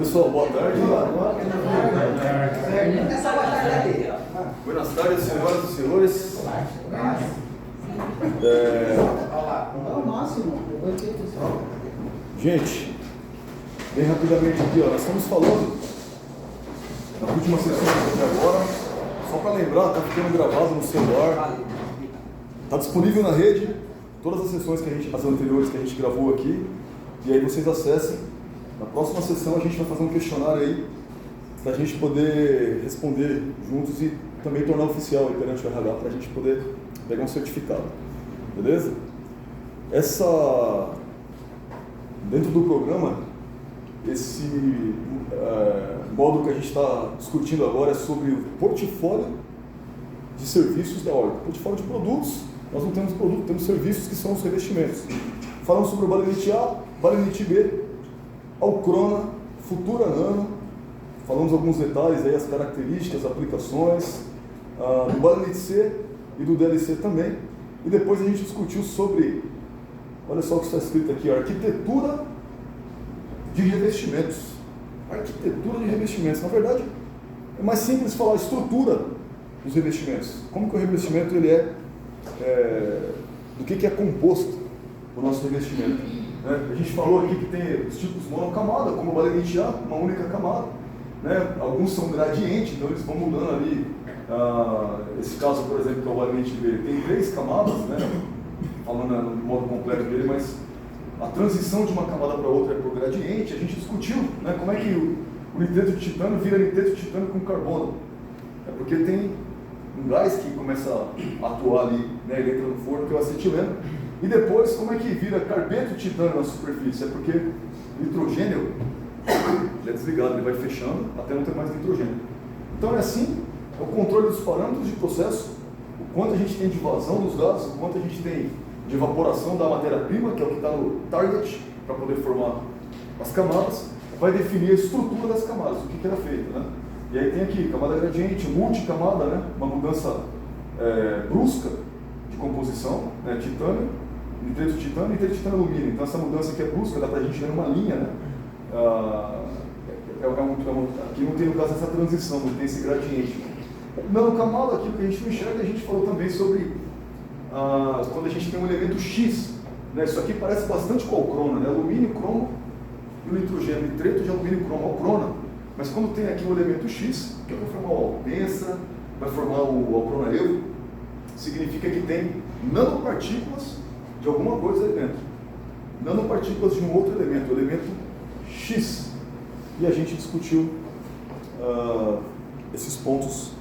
Pessoal, boa tarde. Buenas tardes, senhoras e senhores. Gente, bem rapidamente aqui, nós estamos falando na última sessão até agora, só para lembrar, está ficando gravado no celular, está disponível na rede, todas as sessões as anteriores que a gente gravou aqui, e aí vocês acessem. Na próxima sessão a gente vai fazer um questionário aí, para a gente poder responder juntos e também tornar oficial aí perante o RH, para a gente poder pegar um certificado, beleza? Dentro do programa, esse módulo que a gente está discutindo agora é sobre o portfólio de serviços da Oracle. Portfólio de produtos, nós não temos produto, temos serviços que são os revestimentos. Falamos sobre o Balenite A, Balenite B, Alcrona, Futura Nano, falamos alguns detalhes aí, as características, aplicações, do Balenite C e do DLC também. E depois a gente discutiu sobre, olha só o que está escrito aqui, arquitetura de revestimentos. Arquitetura de revestimentos. Na verdade, é mais simples falar estrutura dos revestimentos. Como que o revestimento ele do que é composto o nosso revestimento. A gente falou aqui que tem os tipos monocamada, como o Balenite A, uma única camada. Alguns são gradiente, então eles vão mudando ali. Esse caso, por exemplo, que é o Balenite B, tem 3 camadas, falando no modo completo dele, mas a transição de uma camada para outra é por gradiente. A gente discutiu como é que o nitreto de titânio vira nitreto de titânio com carbono. É porque tem um gás que começa a atuar ali, ele entra no forno, que é o acetileno. E depois, como é que vira carbeto de titânio na superfície? É porque o nitrogênio já é desligado, ele vai fechando até não ter mais nitrogênio. Então é assim, é o controle dos parâmetros de processo, o quanto a gente tem de vazão dos gases, o quanto a gente tem de evaporação da matéria-prima, que é o que está no target, para poder formar as camadas, vai definir a estrutura das camadas, o que era feito. E aí tem aqui, camada gradiente, multicamada, uma mudança brusca de composição, titânio, nitreto de titânio e nitreto de titânio alumínio. Então essa mudança aqui é brusca, dá para a gente ver uma linha, aqui não tem no caso essa transição, não tem esse gradiente. Nanocamada, aquilo que a gente não enxerga, a gente falou também sobre quando a gente tem um elemento X, isso aqui parece bastante com a alcrona, alumínio, cromo e o nitrogênio, nitreto de alumínio, cromo, alcrona. Mas quando tem aqui um elemento X, que vai formar o alpensa, vai formar o alcrona evo, significa que tem nanopartículas de alguma coisa ali dentro. Nanopartículas de um outro elemento, o elemento X. E a gente discutiu esses pontos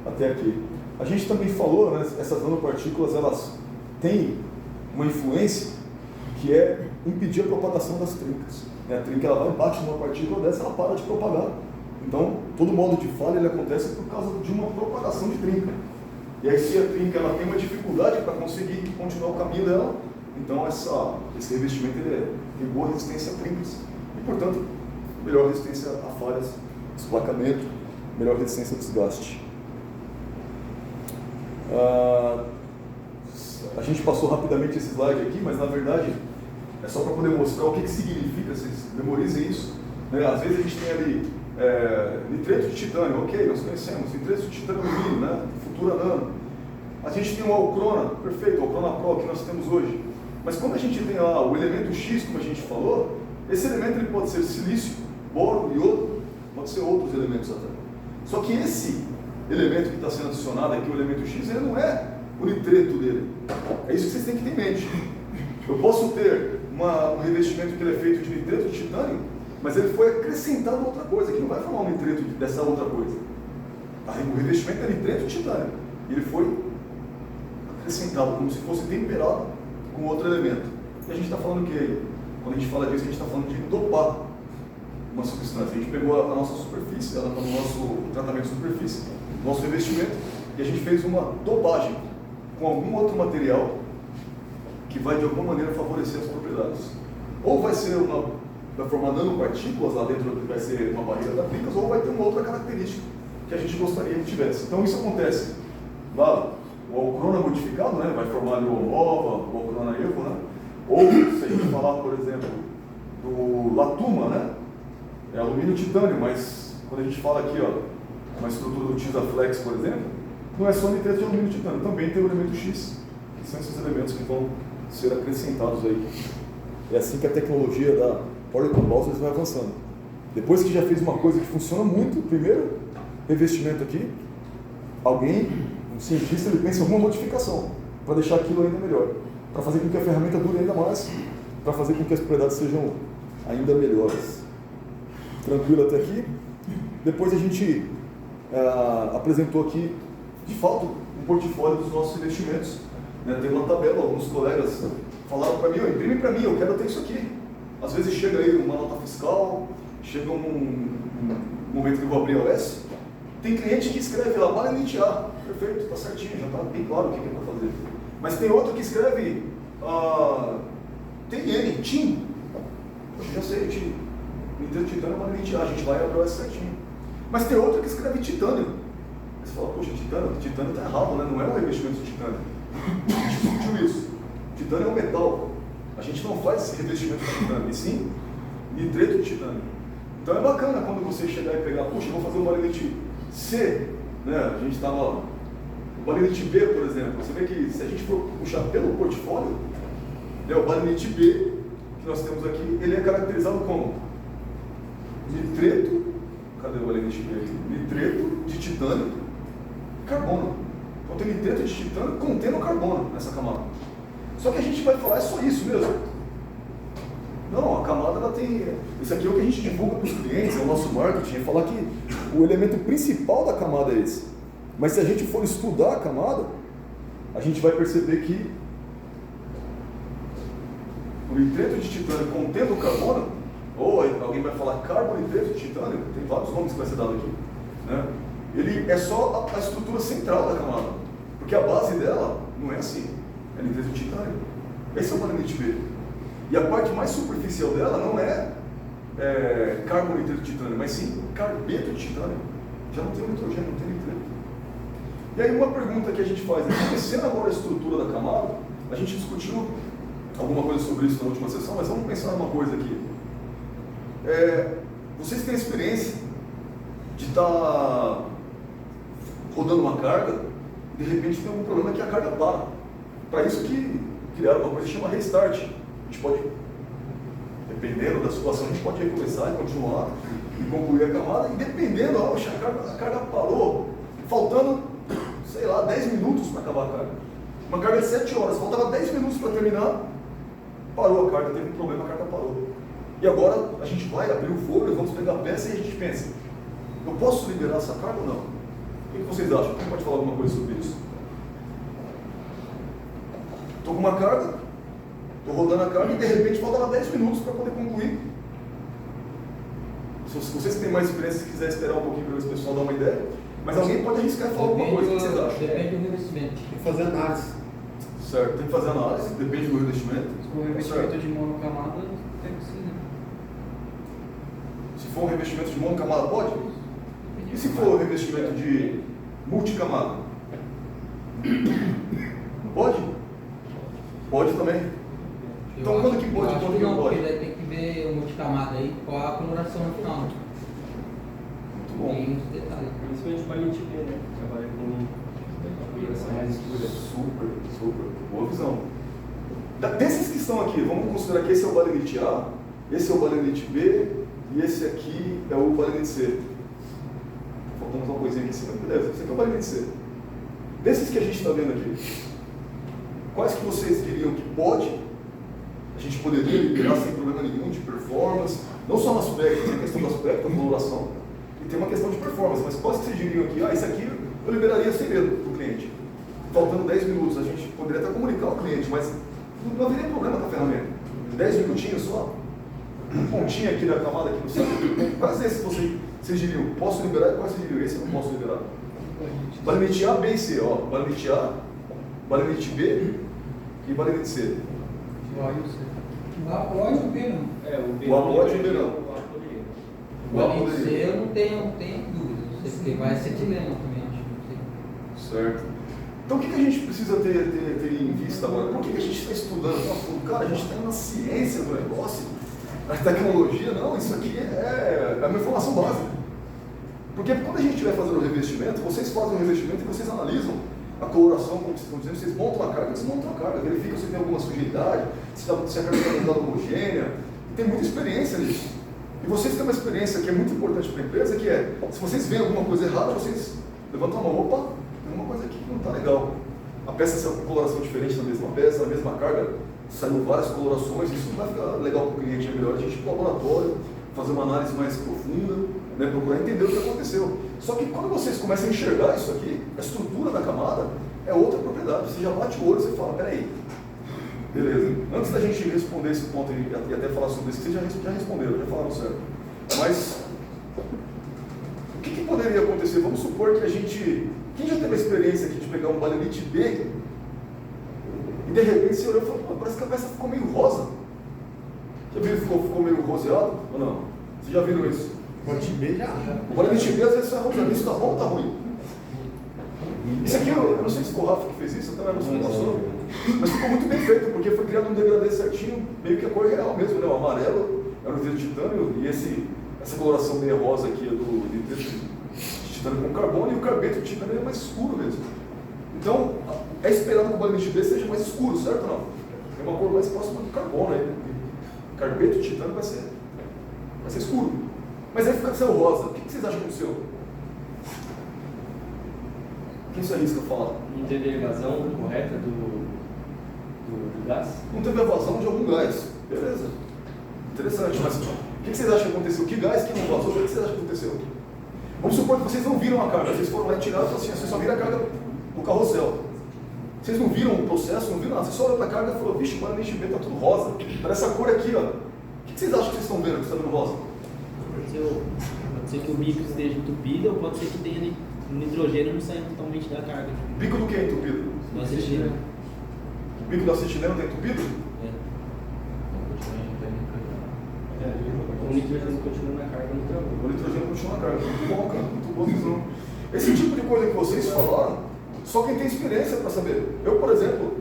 até aqui. A gente também falou, essas nanopartículas, elas têm uma influência que é impedir a propagação das trincas. A trinca ela vai e bate numa partícula dessa, ela para de propagar. Então, todo modo de falha ele acontece por causa de uma propagação de trinca. E aí, se a trinca ela tem uma dificuldade para conseguir continuar o caminho dela, então esse revestimento tem boa resistência a trincas. E, portanto, melhor resistência a falhas, esplacamento, melhor resistência a desgaste. A gente passou rapidamente esse slide aqui, mas na verdade é só para poder mostrar o que significa, vocês memorizem isso. Às vezes a gente tem ali nitreto de titânio, ok, nós conhecemos, nitreto de titânio alumínio, Futura Nano. A gente tem o alcrona, perfeito, o alcrona Pro que nós temos hoje. Mas quando a gente tem lá o elemento X, como a gente falou, esse elemento ele pode ser silício, boro, iodo, pode ser outros elementos até. Só que esse elemento que está sendo adicionado aqui, o elemento X, ele não é o nitreto dele. É isso que vocês têm que ter em mente. Eu posso ter um revestimento que ele é feito de nitreto de titânio, mas ele foi acrescentado a outra coisa, que não vai formar um nitreto dessa outra coisa. O revestimento é nitreto de titânio. E ele foi acrescentado, como se fosse temperado com outro elemento. E a gente está falando que, quando a gente fala disso, a gente está falando de dopar uma substância. A gente pegou a nossa superfície, o nosso tratamento de superfície, o nosso revestimento, e a gente fez uma dopagem com algum outro material que vai de alguma maneira favorecer as propriedades. Ou vai formar nanopartículas lá dentro, que vai ser uma barreira da trincas, ou vai ter uma outra característica que a gente gostaria que tivesse. Então isso acontece lá, o alcrona modificado, vai formar ali o nova, o alcrona evo, ou se a gente falar, por exemplo, do latuma, é alumínio e titânio, mas quando a gente fala aqui, ó, uma estrutura do Tisaflex, por exemplo, não é só nitreto de alumínio e titânio, também tem o elemento X, que são esses elementos que vão ser acrescentados aí. É assim que a tecnologia da Power Composites vai avançando. Depois que já fez uma coisa que funciona muito, primeiro revestimento aqui, alguém, um cientista, ele pensa em alguma modificação para deixar aquilo ainda melhor, para fazer com que a ferramenta dure ainda mais, para fazer com que as propriedades sejam ainda melhores. Tranquilo até aqui? Depois a gente apresentou aqui, de fato, um portfólio dos nossos investimentos. Né? Tem uma tabela, alguns colegas falaram para mim, imprime para mim, eu quero ter isso aqui. Às vezes chega aí uma nota fiscal, chega um momento que eu vou abrir a OS, tem cliente que escreve lá, vale iniciar, perfeito, está certinho, já está bem claro o que é para fazer. Mas tem outro que escreve TN, TIM, eu já sei, TIM, Nitreto de titânio vale iniciar, a gente vai abrir a OS certinho. Mas tem outro que escreve titânio. Aí você fala, poxa, titânio está errado, né? Não é um revestimento de titânio. A gente discutiu isso. Titânio é um metal. A gente não faz esse revestimento de titânio, e sim nitreto de titânio. Então é bacana quando você chegar e pegar, puxa, vou fazer um barilite C, né? A gente está lá. O barilite B, por exemplo, você vê que se a gente for puxar pelo portfólio, né, o barilite B que nós temos aqui, ele é caracterizado como nitreto, cadê o barilite B aqui? Nitreto de titânio e carbono. Então tem nitreto de titânio contendo carbono nessa camada. Só que a gente vai falar, é só isso mesmo. Não, a camada ela tem. Isso aqui é o que a gente divulga para os clientes, é o nosso marketing, é falar que o elemento principal da camada é esse. Mas se a gente for estudar a camada, a gente vai perceber que o nitreto de titânio contendo carbono, ou alguém vai falar carbonitreto de titânio, tem vários nomes que vai ser dado aqui, né? Ele é só a estrutura central da camada, porque a base dela não é assim, é nitreto de titânio. Esse é o barilite B. E a parte mais superficial dela não é carbonitreto de titânio, mas sim carbeto de titânio. Já não tem o nitrogênio, não tem nitreto. E aí uma pergunta que a gente faz, conhecendo agora a estrutura da camada, a gente discutiu alguma coisa sobre isso na última sessão, mas vamos pensar numa coisa aqui. Vocês têm a experiência de estar rodando uma carga e de repente tem algum problema que a carga para. Para isso que criaram uma coisa que chama restart. A gente pode, dependendo da situação, a gente pode recomeçar e continuar e concluir a camada, e dependendo, a carga parou, faltando, sei lá, 10 minutos para acabar a carga. Uma carga de 7 horas, faltava 10 minutos para terminar, parou a carga, teve um problema, a carga parou. E agora a gente vai abrir o forno, vamos pegar a peça e a gente pensa, eu posso liberar essa carga ou não? O que vocês acham? Quem pode falar alguma coisa sobre isso? Estou com uma carga, estou rodando a carga e de repente faltava 10 minutos para poder concluir. Se vocês têm mais experiência, se quiser esperar um pouquinho para esse pessoal dar uma ideia, mas alguém pode arriscar e falar alguma coisa, o que vocês acham? Depende do revestimento. Tem que fazer análise. Certo, tem que fazer análise, depende do revestimento. Se for revestimento de monocamada, tem que ser, né? Se for um revestimento de monocamada, pode? E se for um revestimento de multicamada? Não pode? Pode também. Então quando que pode e quando que não pode? Porque tem que ver o multicamada aí com a coloração no final. Muito bom. Tem muitos detalhes. Principalmente para a gente ver, né? Trabalha com coloração mais escura. Super. Boa visão. Desses que estão aqui, vamos considerar que esse é o barilite A, esse é o barilite B e esse aqui é o barilite C. Faltamos uma coisinha aqui em cima, beleza, esse aqui é o barilite C. Desses que a gente está vendo aqui, quais que vocês diriam que pode, a gente poderia liberar sem problema nenhum de performance, não só no aspecto, tem a questão do aspecto, da coloração, e tem uma questão de performance, mas quais que vocês diriam que, esse aqui eu liberaria sem medo para o cliente. Faltando 10 minutos, a gente poderia até comunicar ao cliente, mas não haveria problema com a ferramenta. 10 minutinhos só, um pontinho aqui da camada, aqui no centro. Quais desses vocês diriam? Posso liberar? E quais vocês diriam? Esse eu não posso liberar. Barilite A, B e C, ó. Barilite A, barilite B e barilite C. O A e o C. O A e o B não. O B O A pode e o B não. O A e o C eu não tenho dúvida. Não sei porque vai ser dilema também, acho. Não sei. Certo. Então o que a gente precisa ter em vista agora? Por que a gente está estudando? Nossa, cara, a gente está na ciência do negócio, na tecnologia, não, isso aqui é É uma informação básica. Porque quando a gente estiver fazendo o revestimento, vocês fazem o revestimento e vocês analisam a coloração, como vocês estão dizendo, vocês montam a carga, desmontam a carga, verificam se tem alguma sujidade, se a carga está homogênea, tem muita experiência nisso. E vocês têm uma experiência que é muito importante para a empresa, que é, se vocês veem alguma coisa errada, vocês levantam a mão, opa, tem uma coisa aqui que não está legal. A peça saiu com coloração diferente na mesma peça, na mesma carga, saiu várias colorações, isso não vai ficar legal para o cliente, é melhor a gente ir para o laboratório, fazer uma análise mais profunda, né, procurar entender o que aconteceu. Só que quando vocês começam a enxergar isso aqui, a estrutura da camada é outra propriedade. Você já bate o olho e você fala, peraí, beleza. Antes da gente responder esse ponto e até falar sobre isso, vocês já responderam, já falaram certo. Mas o que poderia acontecer? Vamos supor que a gente... Quem já teve a experiência aqui de pegar um balenite B e de repente você olhou e falou, parece que a peça ficou meio rosa. Já viram que ficou meio roseado ou não? Vocês já viram isso? O B já. O balenite B às vezes é rosa, isso tá bom ou tá ruim? Isso aqui, eu não sei se foi o Rafa que fez isso, até não sei se passou, mas ficou muito bem feito, porque foi criado um degradê certinho, meio que a cor real mesmo, né? O amarelo é o vidro de titânio e essa coloração meio rosa aqui é do vidro de titânio com carbono e o carbeto de titânio é mais escuro mesmo. Então, é esperado que o balenite B seja mais escuro, certo ou não? É uma cor mais próxima do carbono aí, né? Carbeto de titânio vai ser escuro. Mas aí fica com o rosa. O que vocês acham que aconteceu? Quem se arrisca a falar? Não teve evasão correta do gás? Não teve evasão de algum gás. Beleza. Interessante, mas o que vocês acham que aconteceu? Que gás que não vazou? O que vocês acham que aconteceu? Vamos supor que vocês não viram a carga. Vocês foram lá e tiraram e falaram assim, vocês só viram a carga do carrossel. Vocês não viram o processo, não viram nada. Vocês só olharam para a carga e falaram, vixe, agora a gente vê, tá tudo rosa. Parece essa cor aqui, ó. O que vocês acham que vocês estão vendo que está vendo rosa? Pode ser que o bico esteja entupido ou pode ser que tenha nitrogênio não saindo totalmente da carga. Bico do que é entupido? Do acetileno. O bico do acetileno está entupido? O nitrogênio continua na carga no trabalho. O nitrogênio continua na carga. Muito bom, cara. Muito boa visão. Esse tipo de coisa que vocês falaram, só quem tem experiência para saber. Eu, por exemplo,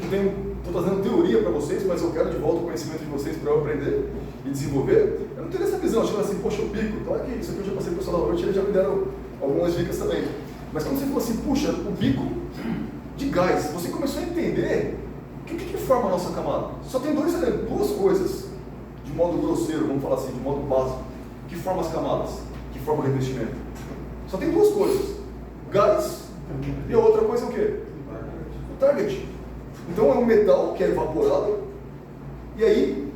estou trazendo teoria para vocês, mas eu quero de volta o conhecimento de vocês para eu aprender e desenvolver. Eu não teria essa visão, tipo assim, poxa, o bico, então aqui, isso aqui eu já passei para o pessoal da noite, eles já me deram algumas dicas também. Mas quando você falou assim, puxa, o bico de gás, você começou a entender o que forma a nossa camada. Só tem duas coisas, de modo grosseiro, vamos falar assim, de modo básico, que formam as camadas, que formam o revestimento. Só tem duas coisas, gás e a outra coisa é o quê? O target. Então é um metal que é evaporado e aí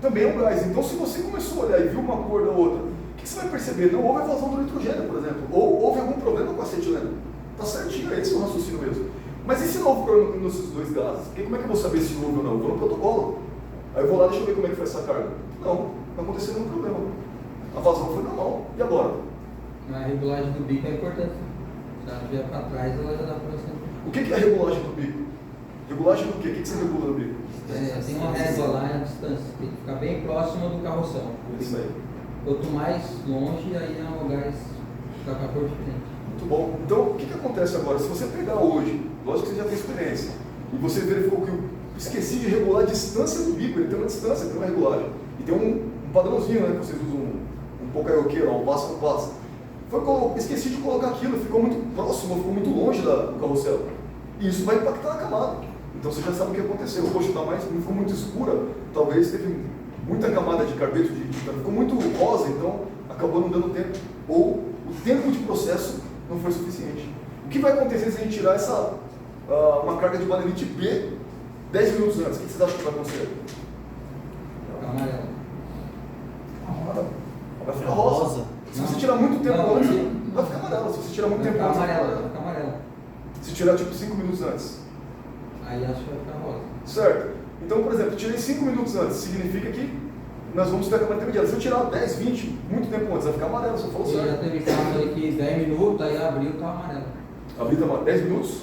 também é um gás. Então se você começou a olhar e viu uma cor da outra, o que você vai perceber? Não houve evasão do nitrogênio, por exemplo, ou houve algum problema com a acetileno. Está certinho, é esse o raciocínio mesmo. Mas e se não houve problema nesses dois gases? Porque como é que eu vou saber se houve ou não? Eu vou no protocolo. Aí eu vou lá, deixa eu ver como é que foi essa carga. Não aconteceu nenhum problema. A vazão foi normal. E agora? A regulagem do bico é importante. Se ela vier para trás, ela já dá para você. O que é a regulagem do bico? Regulagem do quê? O que você regula no bico? Tem uma régua lá na distância, tem que ficar bem próxima do carroção. Isso aí. Quanto mais longe, aí o gás fica com a cor diferente. Muito bom. Então, o que acontece agora? Se você pegar hoje, lógico que você já tem experiência, e você verificou que eu esqueci de regular a distância do bico, ele tem uma distância, tem uma regulagem. E tem um padrãozinho, né, que vocês usam um poucaioquê lá, um passo a passo. Esqueci de colocar aquilo, ficou muito próximo, ficou muito longe do carrossel. E isso vai impactar na camada. Então você já sabe o que aconteceu. Poxa, ficou muito escura, talvez teve muita camada de carbeto de titânio, ficou muito rosa, então acabou não dando tempo. Ou o tempo de processo não foi suficiente. O que vai acontecer se a gente tirar uma carga de balenite B 10 minutos antes? O que vocês acham que vai acontecer? Amarelo. Vai ficar rosa. Se você tirar muito tempo antes, vai ficar amarelo. Se você tirar muito tempo antes, vai ficar amarelo. Se tirar tipo 5 minutos antes. Aí acho que vai ficar rosa. Certo. Então, por exemplo, tirei 5 minutos antes, significa que nós vamos ter a camada intermediária. Se eu tirar 10, 20, muito tempo antes, vai ficar amarelo, você falou certo. Já teve caso aí que 10 minutos, aí abriu, tá amarelo. Abriu tá 10 minutos?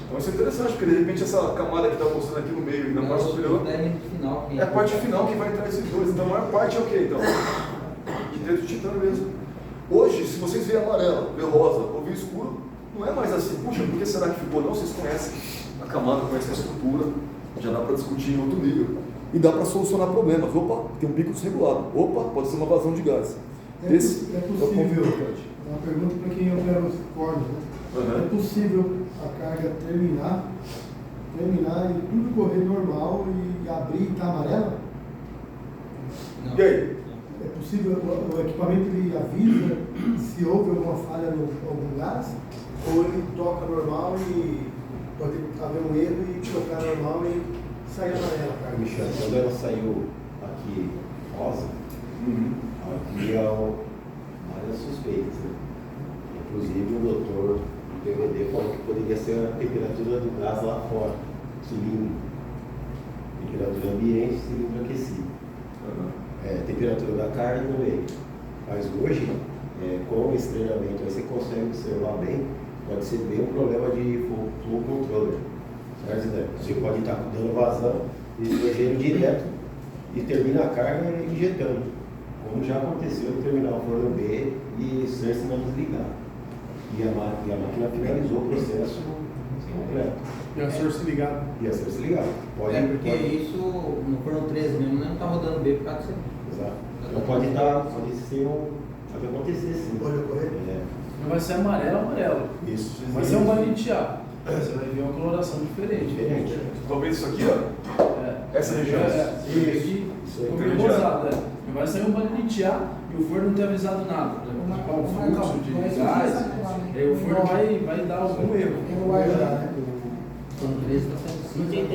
Então isso é interessante, porque de repente essa camada que está mostrando aqui no meio e na parte superior é a parte final que vai entrar esses dois. Então a maior parte é o que então? De dentro do titânio mesmo. Hoje, se vocês verem amarela, ver rosa ou ver escuro, não é mais assim, puxa, por que será que ficou? Não, vocês conhecem a camada, conhecem a estrutura, já dá para discutir em outro nível. E dá para solucionar problemas. Opa, tem um bico desregulado. Opa, pode ser uma vazão de gás. Esse é o possível, convidante. uma pergunta para quem opera os cornos, né? Uhum. É possível a carga terminar e tudo correr normal e abrir e estar amarela? Não. E aí? É possível, o equipamento ele avisa se houve alguma falha no algum gás? Ou ele toca normal e pode haver um erro e tocar normal e sair amarela a carga? Michel, quando ela saiu aqui rosa, havia várias suspeitas, né? Inclusive o doutor do PVD falou que poderia ser a temperatura do gás lá fora, cilindro. Temperatura ambiente, cilindro aquecido. Temperatura da carga também. Mas hoje, com esse treinamento, aí você consegue observar bem, pode ser bem um problema de flow controller. Certo, né? Você pode estar dando vazão e nitrogênio direto e termina a carga injetando, como já aconteceu no terminal forno B e Cersei não desligar. E a máquina finalizou o processo completo. E a Source ligada? E a Cersei ligada. É porque isso no forno 13 mesmo não está rodando B por causa disso. Exato. Então pode ser pode acontecer sim. Pode ocorrer? Não vai ser amarelo. Isso. Vai ser um balintear. Você vai ver uma coloração diferente. Talvez isso aqui, ó. Essa região. Isso aí. Como rosado, Não vai sair um balintear e o forno não ter avisado nada. Qual o fluxo de gás, aí o forno vai dar algum erro. Não vai ajudar, né? Forno 13 está sendo E quem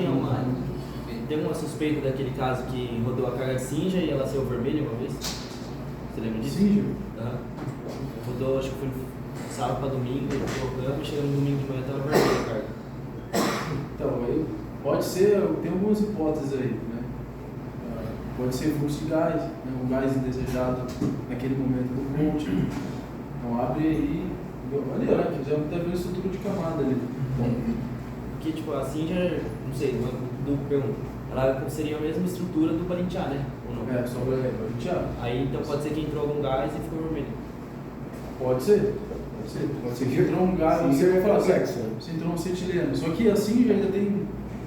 tem uma suspeita daquele caso que rodou a carga de cinja e ela saiu vermelha uma vez? Você lembra disso? Cinja? Rodou, acho que foi sábado para domingo, colocamos, chegando no domingo de manhã estava vermelha a carga. Então, aí pode ser, tem algumas hipóteses aí, né? Pode ser fluxo de gás, né? Um gás indesejado naquele momento do ponte. Então abre aí, ali, olha, já deve ver a estrutura de camada ali. Porque tipo, a cinja, não sei, uma dupla pergunta, ela seria a mesma estrutura do balintear, né? Ou não? Só balintear. Aí então pode ser que entrou algum gás e ficou vermelho. Pode ser. Pode ser que entrou um gás, você vai falar assim, você entrou um acetileno. Só que a cinja ainda tem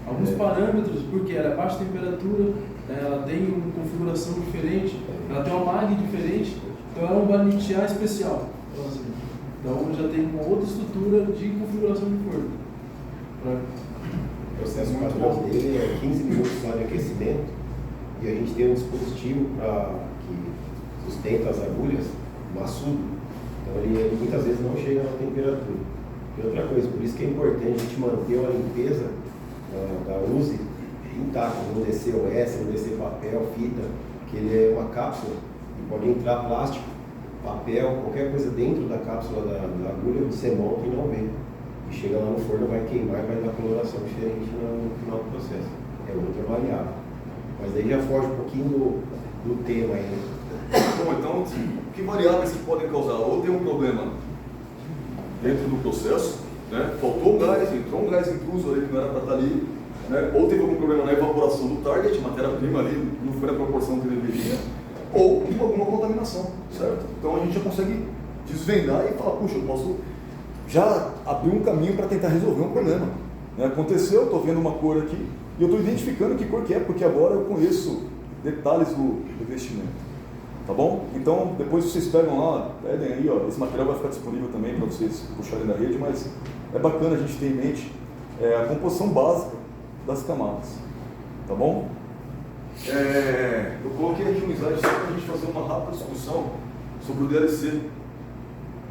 alguns parâmetros, porque ela é baixa temperatura, ela tem uma configuração diferente, ela tem uma mag diferente, então ela é um balintear especial. Então já tem uma outra estrutura de configuração de forno. O processo padrão dele é 15 minutos só de aquecimento e a gente tem um dispositivo que sustenta as agulhas, maçudo. Então ele muitas vezes não chega na temperatura. E outra coisa, por isso que é importante a gente manter a limpeza da USE intacta, não descer OS, não descer papel, fita, que ele é uma cápsula e pode entrar plástico, papel, qualquer coisa dentro da cápsula da agulha, você monta e não vê. E chega lá no forno, vai queimar e vai dar coloração diferente no final do processo. É outra variável. Mas daí já foge um pouquinho do tema aí, né? Bom, então, que variáveis que podem causar? Ou tem um problema dentro do processo, né? Faltou um gás, entrou um gás intruso ali que não era para estar ali, né? Ou teve algum problema na evaporação do target, matéria-prima ali não foi na proporção que deveria, ou alguma contaminação, certo? Então a gente já consegue desvendar e falar, puxa, eu posso já abrir um caminho para tentar resolver um problema. Né? Aconteceu, estou vendo uma cor aqui e eu estou identificando que cor que é, porque agora eu conheço detalhes do revestimento. Tá bom? Então, depois vocês pegam lá, pedem aí, ó, esse material vai ficar disponível também para vocês puxarem da rede, mas é bacana a gente ter em mente a composição básica das camadas. Tá bom? Eu coloquei aqui um slide só para a gente fazer uma rápida discussão sobre o DLC.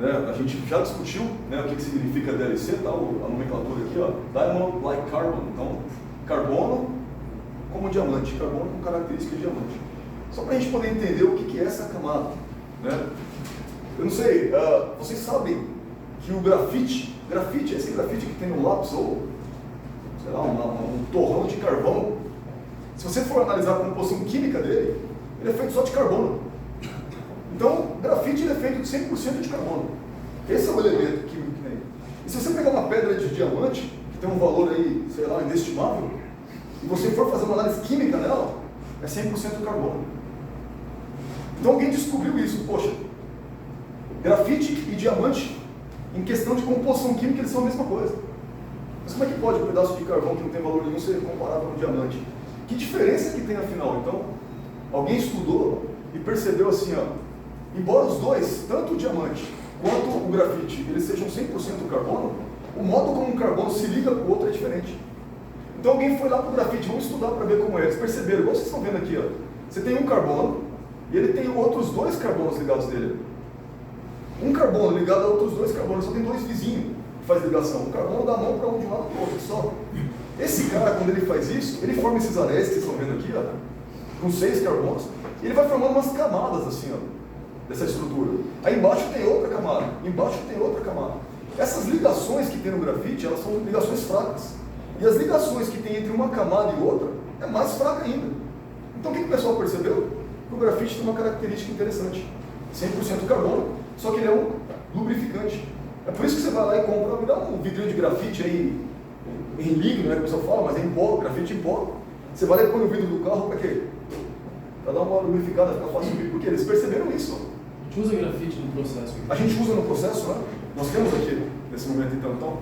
Né? A gente já discutiu, né, o que significa DLC, tá? A nomenclatura aqui, ó, Diamond Like Carbon. Então, carbono como diamante, carbono com característica de diamante. Só para a gente poder entender o que é essa camada. Né? Eu não sei, vocês sabem que o grafite, esse grafite que tem no lápis, ou sei lá, um torrão de carvão, se você for analisar a composição química dele, ele é feito só de carbono. Então, grafite ele é feito de 100% de carbono. Esse é o elemento químico que tem. E se você pegar uma pedra de diamante, que tem um valor aí, sei lá, inestimável, e você for fazer uma análise química nela, é 100% carbono. Então alguém descobriu isso, poxa, grafite e diamante, em questão de composição química, eles são a mesma coisa. Mas como é que pode um pedaço de carvão que não tem valor nenhum ser comparável a um diamante? Que diferença que tem afinal? Então, alguém estudou e percebeu assim, ó, embora os dois, tanto o diamante quanto o grafite, eles sejam 100% carbono, o modo como um carbono se liga com o outro é diferente. Então alguém foi lá para o grafite, vamos estudar para ver como é. Eles perceberam, igual vocês estão vendo aqui, ó, você tem um carbono e ele tem outros 2 carbonos ligados nele. Um carbono ligado a outros 2 carbonos, só tem 2 vizinhos que faz ligação. Um carbono dá a mão para um de um lado para o outro só. Esse cara, quando ele faz isso, ele forma esses anéis que vocês estão vendo aqui, ó, com 6 carbonos, e ele vai formando umas camadas assim, ó, dessa estrutura. Aí embaixo tem outra camada, embaixo tem outra camada. Essas ligações que tem no grafite, elas são ligações fracas. E as ligações que tem entre uma camada e outra é mais fraca ainda. Então o que o pessoal percebeu? Que o grafite tem uma característica interessante. 100% carbono, só que ele é um lubrificante. É por isso que você vai lá e compra, me dá um vidrinho de grafite aí, em líquido, né, que o pessoal fala, mas é em pó, grafite em pó. Você vai lá e põe no vidro do carro para quê? Para dar uma lubrificada, ficar fácil de vir. Porque eles perceberam isso. A gente usa grafite no processo. A gente usa no processo, né? Nós temos aqui, nesse momento então.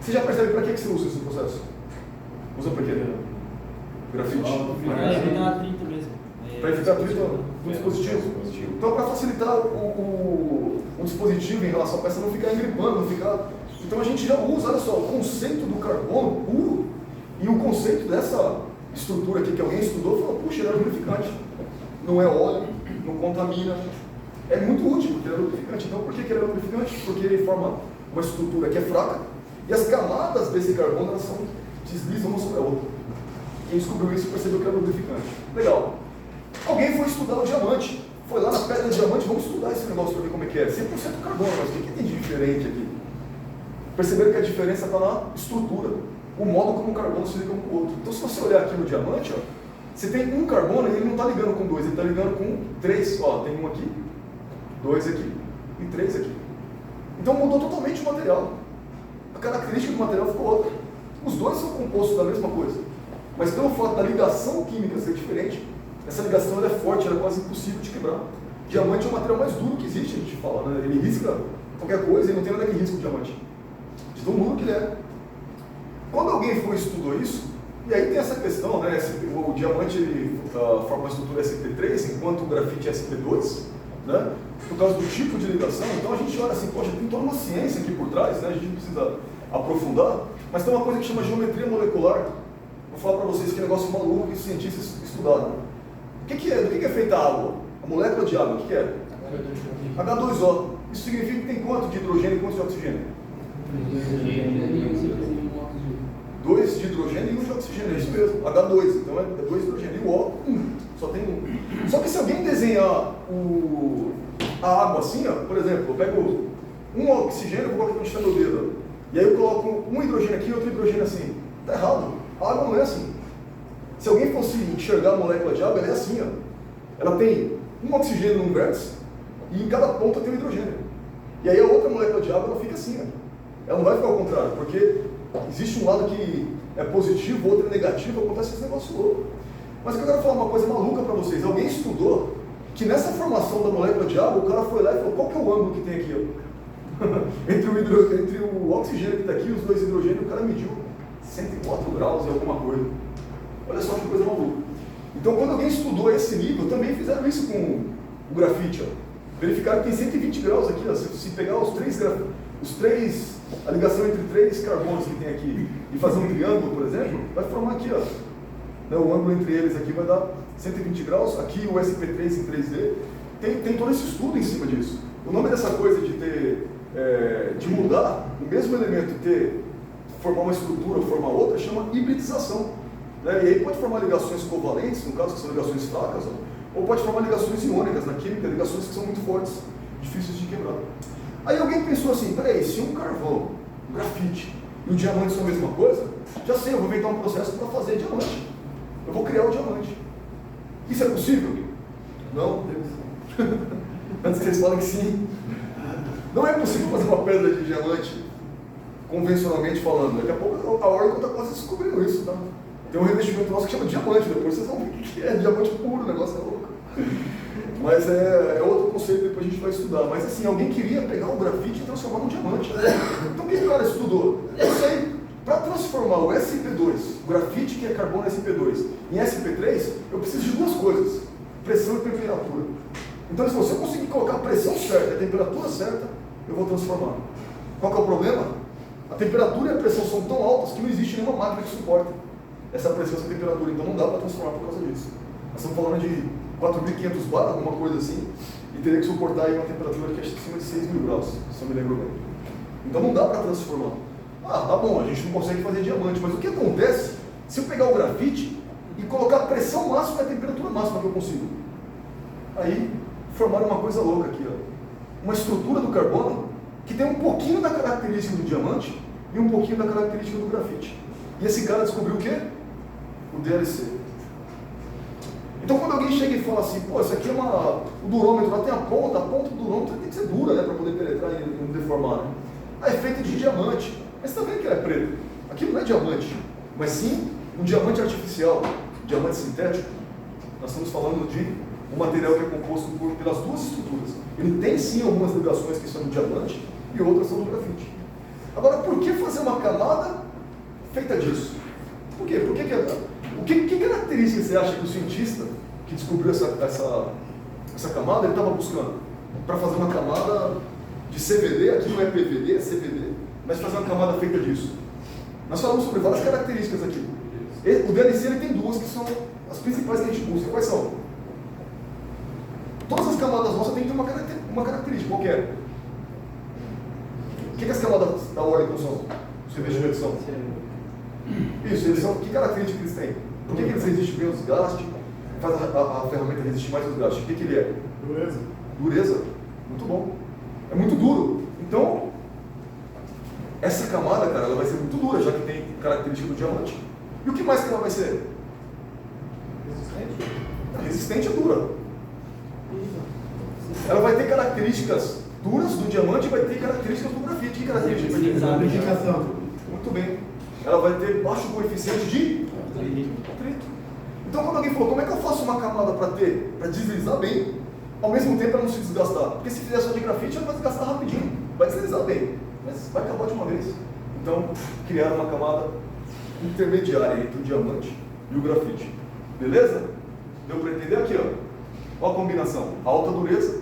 Você já percebe para que você usa esse processo? Usa para quê? Grafite? Para evitar atrito mesmo. Para evitar atrito do dispositivo. Então, para facilitar o dispositivo em relação à peça não ficar engripando, não ficar... Então a gente já usa, olha só, o conceito do carbono puro e o conceito dessa estrutura aqui que alguém estudou, falou, puxa, ele é lubrificante. Não é óleo, não contamina. É muito útil porque ele é lubrificante. Então por que ele é lubrificante? Porque ele forma uma estrutura que é fraca e as camadas desse carbono elas deslizam uma sobre a outra. Quem descobriu isso percebeu que era lubrificante. Legal. Alguém foi estudar o diamante. Foi lá na pedra de diamante, vamos estudar esse negócio para ver como é que é. 100% carbono, mas o que tem de diferente aqui? Perceberam que a diferença está na estrutura, o modo como o carbono se liga um com o outro. Então, se você olhar aqui no diamante, ó, você tem um carbono e ele não está ligando com 2, ele está ligando com 3. Ó, tem um aqui, 2 aqui e 3 aqui. Então, mudou totalmente o material. A característica do material ficou outra. Os dois são compostos da mesma coisa, mas pelo fato da ligação química ser diferente, essa ligação ela é forte, ela é quase impossível de quebrar. Diamante é o material mais duro que existe, a gente fala, né? Ele risca qualquer coisa e não tem nada que risca o diamante. De tão duro que ele é. Quando alguém foi e estudou isso, e aí tem essa questão, né? O diamante ele, forma uma estrutura SP3, enquanto o grafite é SP2, né? Por causa do tipo de ligação. Então a gente olha assim, poxa, tem toda uma ciência aqui por trás, né? A gente não precisa aprofundar, mas tem uma coisa que chama geometria molecular. Vou falar para vocês que é um negócio maluco que os cientistas estudaram. Do que é feita a água? A molécula de água, o que é? H2O. Isso significa que tem quanto de hidrogênio e quanto de oxigênio? 2 de hidrogênio e 1 de oxigênio, é isso mesmo. H2, então é 2 de hidrogênio. E o O, 1. Só tem 1. Só que se alguém desenhar a água assim, ó, por exemplo, eu pego um oxigênio, vou colocar aqui no meu dedo, ó, e aí eu coloco um hidrogênio aqui e outro hidrogênio assim. Está errado. A água não é assim. Se alguém fosse enxergar a molécula de água, ela é assim, ó. Ela tem um oxigênio num vértice e em cada ponta tem um hidrogênio. E aí a outra molécula de água ela fica assim, ó. Ela não vai ficar ao contrário, porque existe um lado que é positivo, outro é negativo, acontece esse negócio louco. Mas eu quero falar uma coisa maluca para vocês. Alguém estudou que nessa formação da molécula de água, o cara foi lá e falou, qual que é o ângulo que tem aqui, ó? entre o oxigênio que está aqui e os 2 hidrogênios, o cara mediu 104 graus e alguma coisa. Olha só que coisa maluca. Então, quando alguém estudou esse nível, também fizeram isso com o grafite, ó. Verificaram que tem 120 graus aqui, ó. Se pegar a ligação entre 3 carbonos que tem aqui e fazer um triângulo, por exemplo, vai formar aqui, ó. O ângulo entre eles aqui vai dar 120 graus. Aqui o SP3 em 3D. Tem todo esse estudo em cima disso. O nome dessa coisa de ter, de mudar o mesmo elemento, formar uma estrutura ou formar outra, chama hibridização. Né? E aí pode formar ligações covalentes, no caso que são ligações fracas, ó, ou pode formar ligações iônicas na química, ligações que são muito fortes, difíceis de quebrar. Aí alguém pensou assim, peraí, se um carvão, um grafite e o diamante são a mesma coisa, já sei, eu vou inventar um processo para fazer diamante. Eu vou criar o diamante. Isso é possível? Não. Antes que eles falem que sim. Não é possível fazer uma pedra de diamante, convencionalmente falando. Daqui a pouco a Oracle está quase descobrindo isso, tá? Tem um revestimento nosso que chama diamante, depois vocês vão ver o que é diamante puro, o negócio é louco. Mas é outro conceito, depois a gente vai estudar. Mas assim, alguém queria pegar o grafite e transformar num diamante. Então o que o cara estudou? Eu sei, para transformar o SP2, o grafite que é carbono SP2, em SP3, eu preciso de 2 coisas, pressão e temperatura. Então, se você conseguir colocar a pressão certa, a temperatura certa, eu vou transformar. Qual que é o problema? A temperatura e a pressão são tão altas que não existe nenhuma máquina que suporte essa pressão e essa temperatura, então não dá para transformar por causa disso. Nós estamos falando de 4.500 bar, alguma coisa assim, e teria que suportar aí uma temperatura que é acima de 6.000 graus, se eu me lembro bem. Então não dá para transformar. Ah, tá bom, a gente não consegue fazer diamante, mas o que acontece se eu pegar o grafite e colocar a pressão máxima e a temperatura máxima que eu consigo? Aí formaram uma coisa louca aqui, ó. Uma estrutura do carbono que tem um pouquinho da característica do diamante e um pouquinho da característica do grafite. E esse cara descobriu o quê? O DLC. Então quando alguém chega e fala assim, pô, isso aqui é o durômetro, lá tem a ponta do durômetro tem que ser dura, né, para poder penetrar e não deformar, né? Ah, é feito de diamante. Mas você está vendo que ele é preto? Aquilo não é diamante, mas sim um diamante artificial, um diamante sintético. Nós estamos falando de um material que é composto pelas duas estruturas. Ele tem sim algumas ligações que são do diamante e outras são do grafite. Agora, por que fazer uma camada feita disso? Por quê? Que características você acha que o cientista que descobriu essa camada ele estava buscando? Para fazer uma camada de CVD, aqui não é PVD, é CVD, mas fazer uma camada feita disso. Nós falamos sobre várias características aqui. O DLC ele tem duas que são as principais que a gente busca. Quais são? Todas as camadas nossas têm que ter uma característica qualquer. O que as camadas da Oregon são? Os revestimentos são? Isso, eles são. Que características eles têm? Por que eles resistem bem ao desgaste? Faz a ferramenta resistir mais ao desgaste? O que ele é? Dureza. Dureza. Muito bom. É muito duro. Então, essa camada, cara, ela vai ser muito dura, já que tem característica do diamante. E o que mais que ela vai ser? Resistente e dura. Ela vai ter características duras do diamante e vai ter características do grafite. Que características vai ter? Lubrificação. Muito bem. Ela vai ter baixo coeficiente de atrito. Então, quando alguém falou, como é que eu faço uma camada para deslizar bem, ao mesmo tempo ela não se desgastar? Porque se fizer só de grafite, ela vai desgastar rapidinho. Vai deslizar bem, mas vai acabar de uma vez. Então, criaram uma camada intermediária entre o diamante e o grafite. Beleza? Deu para entender aqui, ó. Olha a combinação, alta dureza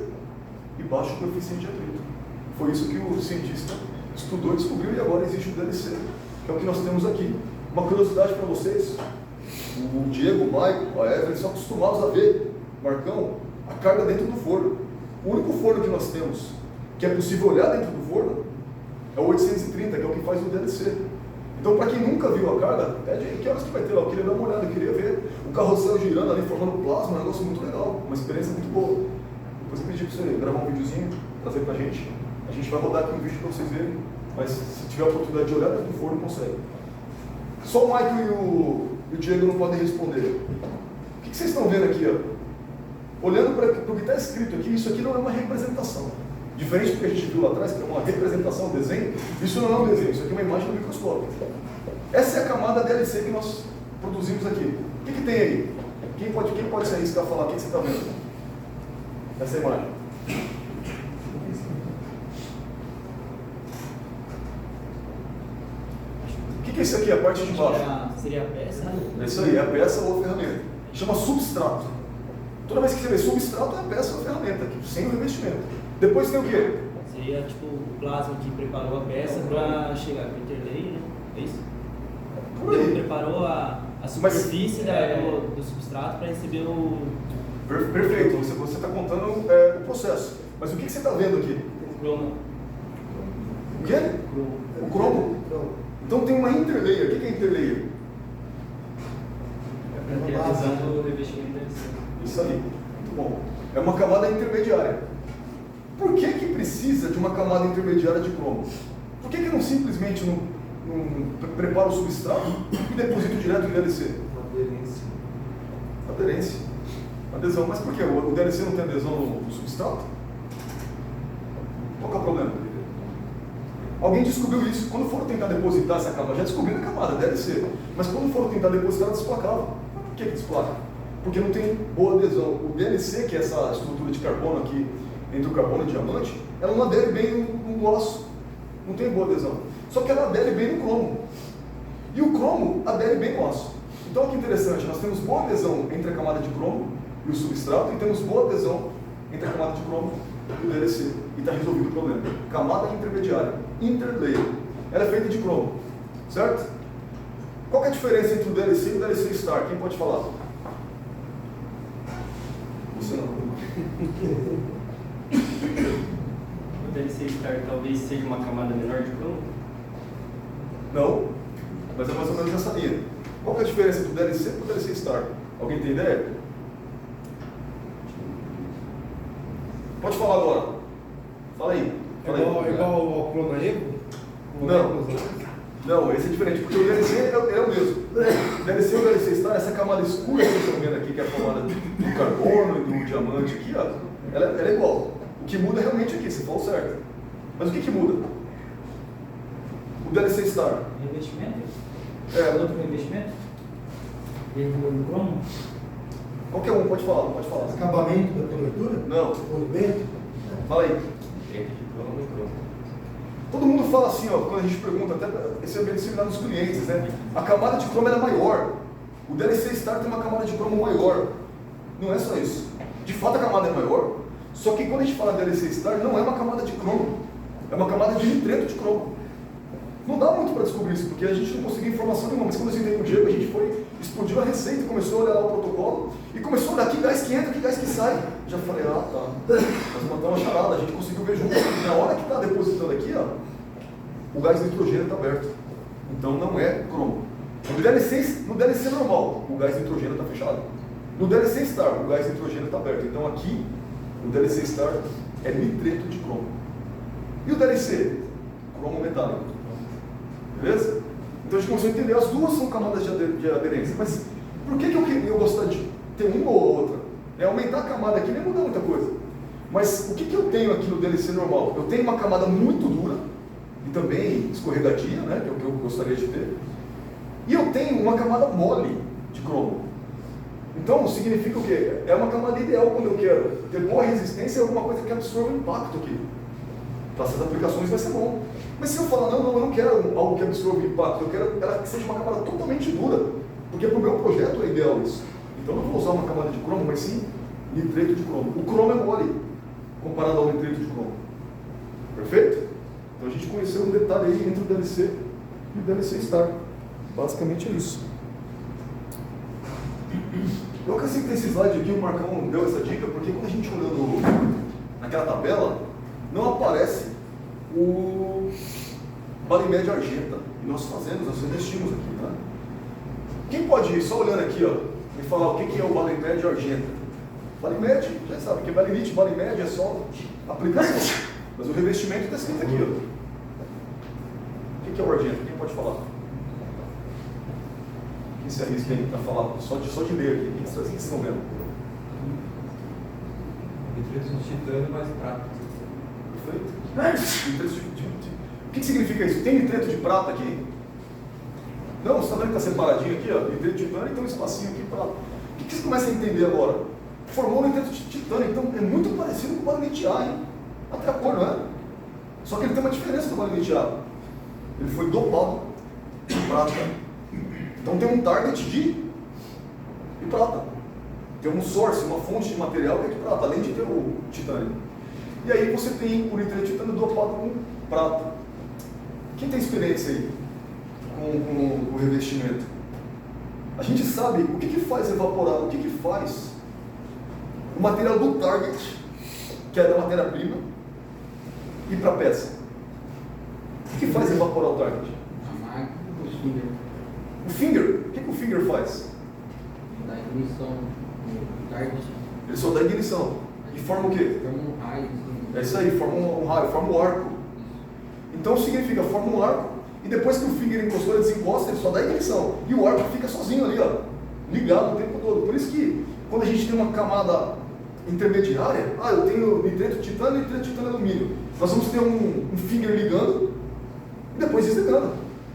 e baixo coeficiente de atrito. Foi isso que o cientista estudou e descobriu, e agora existe o DLC, que é o que nós temos aqui. Uma curiosidade para vocês, o Diego, o Maicon, a Eva, eles são acostumados a ver, Marcão, a carga dentro do forno. O único forno que nós temos, que é possível olhar dentro do forno, é o 830, que é o que faz o DLC. Então, para quem nunca viu a carga, que horas que vai ter lá? Eu queria dar uma olhada, eu queria ver o carrossel girando ali, formando plasma, um negócio muito legal, uma experiência muito boa. Depois eu pedi para você gravar um videozinho, trazer para a gente vai rodar aqui um vídeo para vocês verem, mas se tiver a oportunidade de olhar dentro do forno, consegue. Só o Michael e o Diego não podem responder. O que vocês estão vendo aqui? Ó? Olhando para o que está escrito aqui, isso aqui não é uma representação. Diferente do que a gente viu lá atrás, que é uma representação, um desenho, isso não é um desenho, isso aqui é uma imagem do microscópio. Essa é a camada DLC que nós produzimos aqui. O que tem aí? Quem pode se arriscar a falar? O que você está vendo? Essa imagem. O que é isso aqui, a parte de baixo? Seria a peça? É isso aí, é a peça ou a ferramenta. Chama substrato. Toda vez que você vê substrato, é a peça ou a ferramenta, sem o revestimento. Depois tem o quê? Seria tipo o plasma que preparou a peça para chegar no interlayer, né? É isso? Por aí. Ele preparou a superfície do substrato para receber o... Perfeito, você está contando o processo. Mas o que você está vendo aqui? O cromo. O quê? O cromo. Então tem uma interlayer. O que é interlayer? É a visão do revestimento deve ser. Isso aí, muito bom. É uma camada intermediária. Por que precisa de uma camada intermediária de cromo? Por que não simplesmente não prepara o substrato e deposita direto em DLC? Aderência. Adesão. Mas por quê? O DLC não tem adesão no substrato? Qual que é o problema? Alguém descobriu isso. Quando foram tentar depositar essa camada, já descobriram a camada, DLC. Mas quando foram tentar depositar, ela desplacava. Por que desplaca? Porque não tem boa adesão. O DLC, que é essa estrutura de carbono aqui, entre o carbono e o diamante, ela não adere bem no osso. Não tem boa adesão. Só que ela adere bem no cromo. E o cromo adere bem no osso. Então, olha que interessante. Nós temos boa adesão entre a camada de cromo e o substrato, e temos boa adesão entre a camada de cromo e o DLC e está resolvido o problema. Camada intermediária, interlayer, ela é feita de cromo, certo? Qual que é a diferença entre o DLC e o DLC Star? Quem pode falar? Você não. O DLC Star talvez seja uma camada menor de cromo? Não, mas é mais ou menos essa linha. Qual que é a diferença entre o DLC e o DLC Star? Alguém tem ideia? Pode falar agora. Fala aí. Fala aí. Igual ao Clona Evo? Não, esse é diferente, porque o DLC é o mesmo. O DLC e o DLC Star, essa camada escura que vocês estão vendo aqui, que é a camada do carbono e do diamante aqui, ó, ela é igual. O que muda realmente aqui, você falou certo. Mas o que muda? O DLC Star. Revestimento? É. Outro revestimento? Do cromo? Qualquer um, pode falar, pode falar. Acabamento da cobertura? Não. Polimento? Fala aí. Dentro de cromo e cromo. Todo mundo fala assim, ó, quando a gente pergunta, até esse é bem similar dos clientes, né? A camada de cromo ela é maior. O DLC Star tem uma camada de cromo maior. Não é só isso. De fato a camada é maior, só que quando a gente fala DLC Star, não é uma camada de cromo. É uma camada de nitreto de cromo. Não dá muito para descobrir isso, porque a gente não conseguiu informação nenhuma, mas quando eu sentei com o Diego, a gente foi, explodiu a receita, começou a olhar lá o protocolo, e começou a olhar que gás que entra, que gás que sai. Já falei, ah, tá, nós matamos uma charada, a gente conseguiu ver junto. Na hora que está depositando aqui, ó, o gás nitrogênio está aberto. Então não é cromo. No DLC normal, o gás nitrogênio está fechado. No DLC Star, o gás nitrogênio está aberto. Então aqui, o DLC Star é nitreto de cromo. E o DLC? Cromo metálico. Beleza? Então a gente começou a entender, as duas são camadas de aderência, mas por que eu gostaria de ter uma ou outra? É aumentar a camada aqui, nem muda muita coisa. Mas o que eu tenho aqui no DLC normal? Eu tenho uma camada muito dura, e também escorregadia, né, que é o que eu gostaria de ter, e eu tenho uma camada mole de cromo. Então significa o quê? É uma camada ideal quando eu quero ter boa resistência e alguma coisa que absorva o impacto aqui. Para essas aplicações vai ser bom. Mas se eu falar, não, eu não quero algo que absorva impacto, eu quero ela que seja uma camada totalmente dura, porque para o meu projeto é ideal isso. Então eu não vou usar uma camada de cromo, mas sim nitreto de cromo. O cromo é mole, comparado ao nitreto de cromo. Perfeito? Então a gente conheceu um detalhe aí entre o DLC e o DLC Star. Basicamente é isso. Eu acrescentei esse slide aqui, o Marcão deu essa dica, porque quando a gente olhando naquela tabela, não aparece o Balimed Argenta. E nós investimos aqui, né? Quem pode ir, só olhando aqui, ó, me falar o que é o Balimed Argenta? Balimed, já sabe, que Balinite, Balimed é só aplicação. Mas o revestimento está escrito aqui, ó. O que é o Argenta? Quem pode falar? Quem se arrisca aí para falar? Só de ler aqui, quem vocês estão vendo? Nitreto de titânio mais prata. Perfeito. O que significa isso? Tem nitreto de prata aqui? Não, você está vendo que está separadinho aqui, ó, nitreto de titânio e tem um espacinho aqui para... O que você começa a entender agora? Formou um nitreto de titânio, então é muito parecido com o Balinite A, hein? Até a cor, não é? Só que ele tem uma diferença do Balinite A. Ele foi dopado de prata. Então tem um target de prata. Tem um source, uma fonte de material que é de prata, além de ter o titânio. E aí você tem o nitreto de titânio dopado com prata. Quem tem experiência aí com o revestimento? A gente sabe o que faz evaporar, o que faz o material do target, que é da matéria-prima, ir para a peça. O que faz evaporar o target? A máquina, o finger. O finger? O que o finger faz? Da ignição do target. Ele só dá ignição. E forma o quê? Forma um raio. Assim. É isso aí, forma um raio, forma um arco. Então significa, forma um arco, e depois que o finger encostou, ele desencosta, ele só dá ignição. E o arco fica sozinho ali, ó, ligado o tempo todo. Por isso que, quando a gente tem uma camada intermediária, eu tenho nitreto de titânio e nitreto de titânio e alumínio. Nós vamos ter um finger ligando e depois desligando.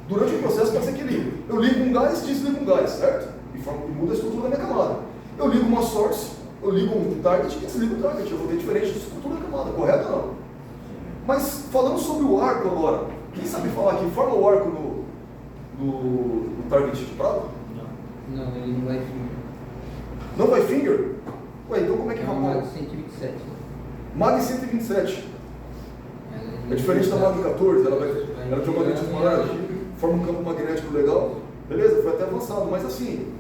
Durante o processo pode ser que eu ligo um gás, desligo um gás, certo? E muda a estrutura da minha camada. Eu ligo uma source, eu ligo um target e desligo o target. Eu vou ter diferente de estrutura da camada, correto ou não? Mas falando sobre o arco agora, quem sabe falar aqui, forma o arco no target de prata? Não, ele não vai finger. Não vai finger? Ué, então como é que É evapora? uma 127. Mag 127. É diferente da Mag 14, ela tem um magnetismo maior, forma um campo magnético legal. Beleza, foi até avançado, mas assim,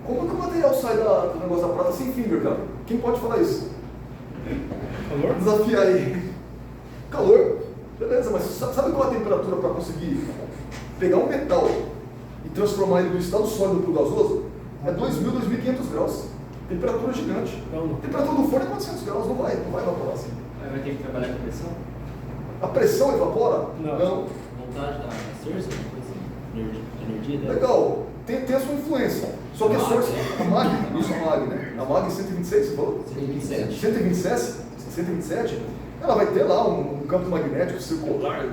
como é que o material sai do negócio da prata sem finger, cara? Quem pode falar isso? Calor? Desafiar aí. Calor. Beleza, mas sabe qual é a temperatura para conseguir pegar um metal e transformar ele do estado sólido para o gasoso? É 2.000, 2.500 graus. Temperatura gigante. Temperatura do forno é 400 graus, não vai evaporar assim. Aí vai ter que trabalhar com pressão? A pressão evapora? Não. Montagem da Source, uma coisa assim, de energia dela? Legal, tem a sua influência. Só que a Source, a Mag, isso a Mag, né? A Mag 126, você falou? 127, ela vai ter lá um campo magnético circular,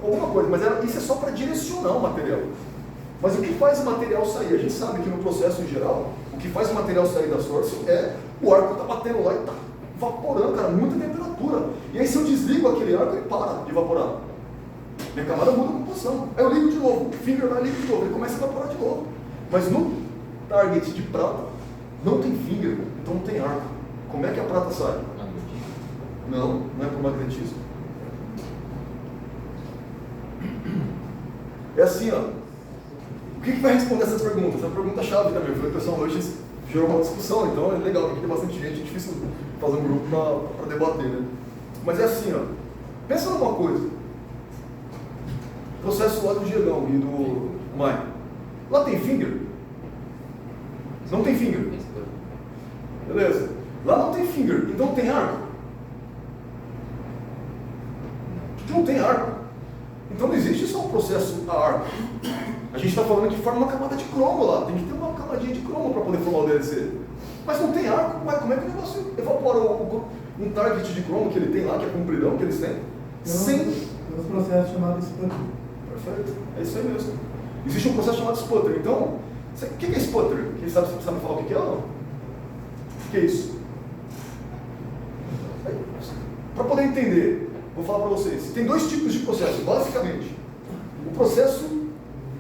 alguma coisa, mas isso é só para direcionar o material. Mas o que faz o material sair? A gente sabe que no processo em geral, o que faz o material sair da Source é o arco tá batendo lá e tá evaporando, cara, muita temperatura. E aí se eu desligo aquele arco, ele para de evaporar. Minha camada muda a composição. Aí eu ligo de novo, o finger vai ligo de novo, ele começa a evaporar de novo. Mas no target de prata, não tem finger, então não tem arco. Como é que a prata sai? Não é por magnetismo. É assim, ó. O que vai responder essas perguntas? Essa pergunta chave também. Eu falei, pessoal, hoje gerou uma discussão, então é legal, porque tem bastante gente, é difícil fazer um grupo para debater, né? Mas é assim, ó. Pensa numa coisa. Processo lá do Diegão e do Mike. Lá tem finger? Não tem finger. Beleza. Lá não tem finger, então tem arco? Não tem arco. Então não existe só um processo a arco. A gente está falando que forma uma camada de cromo lá. Tem que ter uma camadinha de cromo para poder formar o DLC. Mas não tem arco. Mas como é que o negócio evapora um target de cromo que ele tem lá, que é compridão que eles têm? Sem... Tem um processo chamado sputter. Perfeito. É isso aí mesmo. Existe um processo chamado sputter. Então, o que é sputter? Quem sabe falar o que é ou não? O que é isso? Para poder entender, vou falar para vocês. Tem dois tipos de processo, basicamente. O processo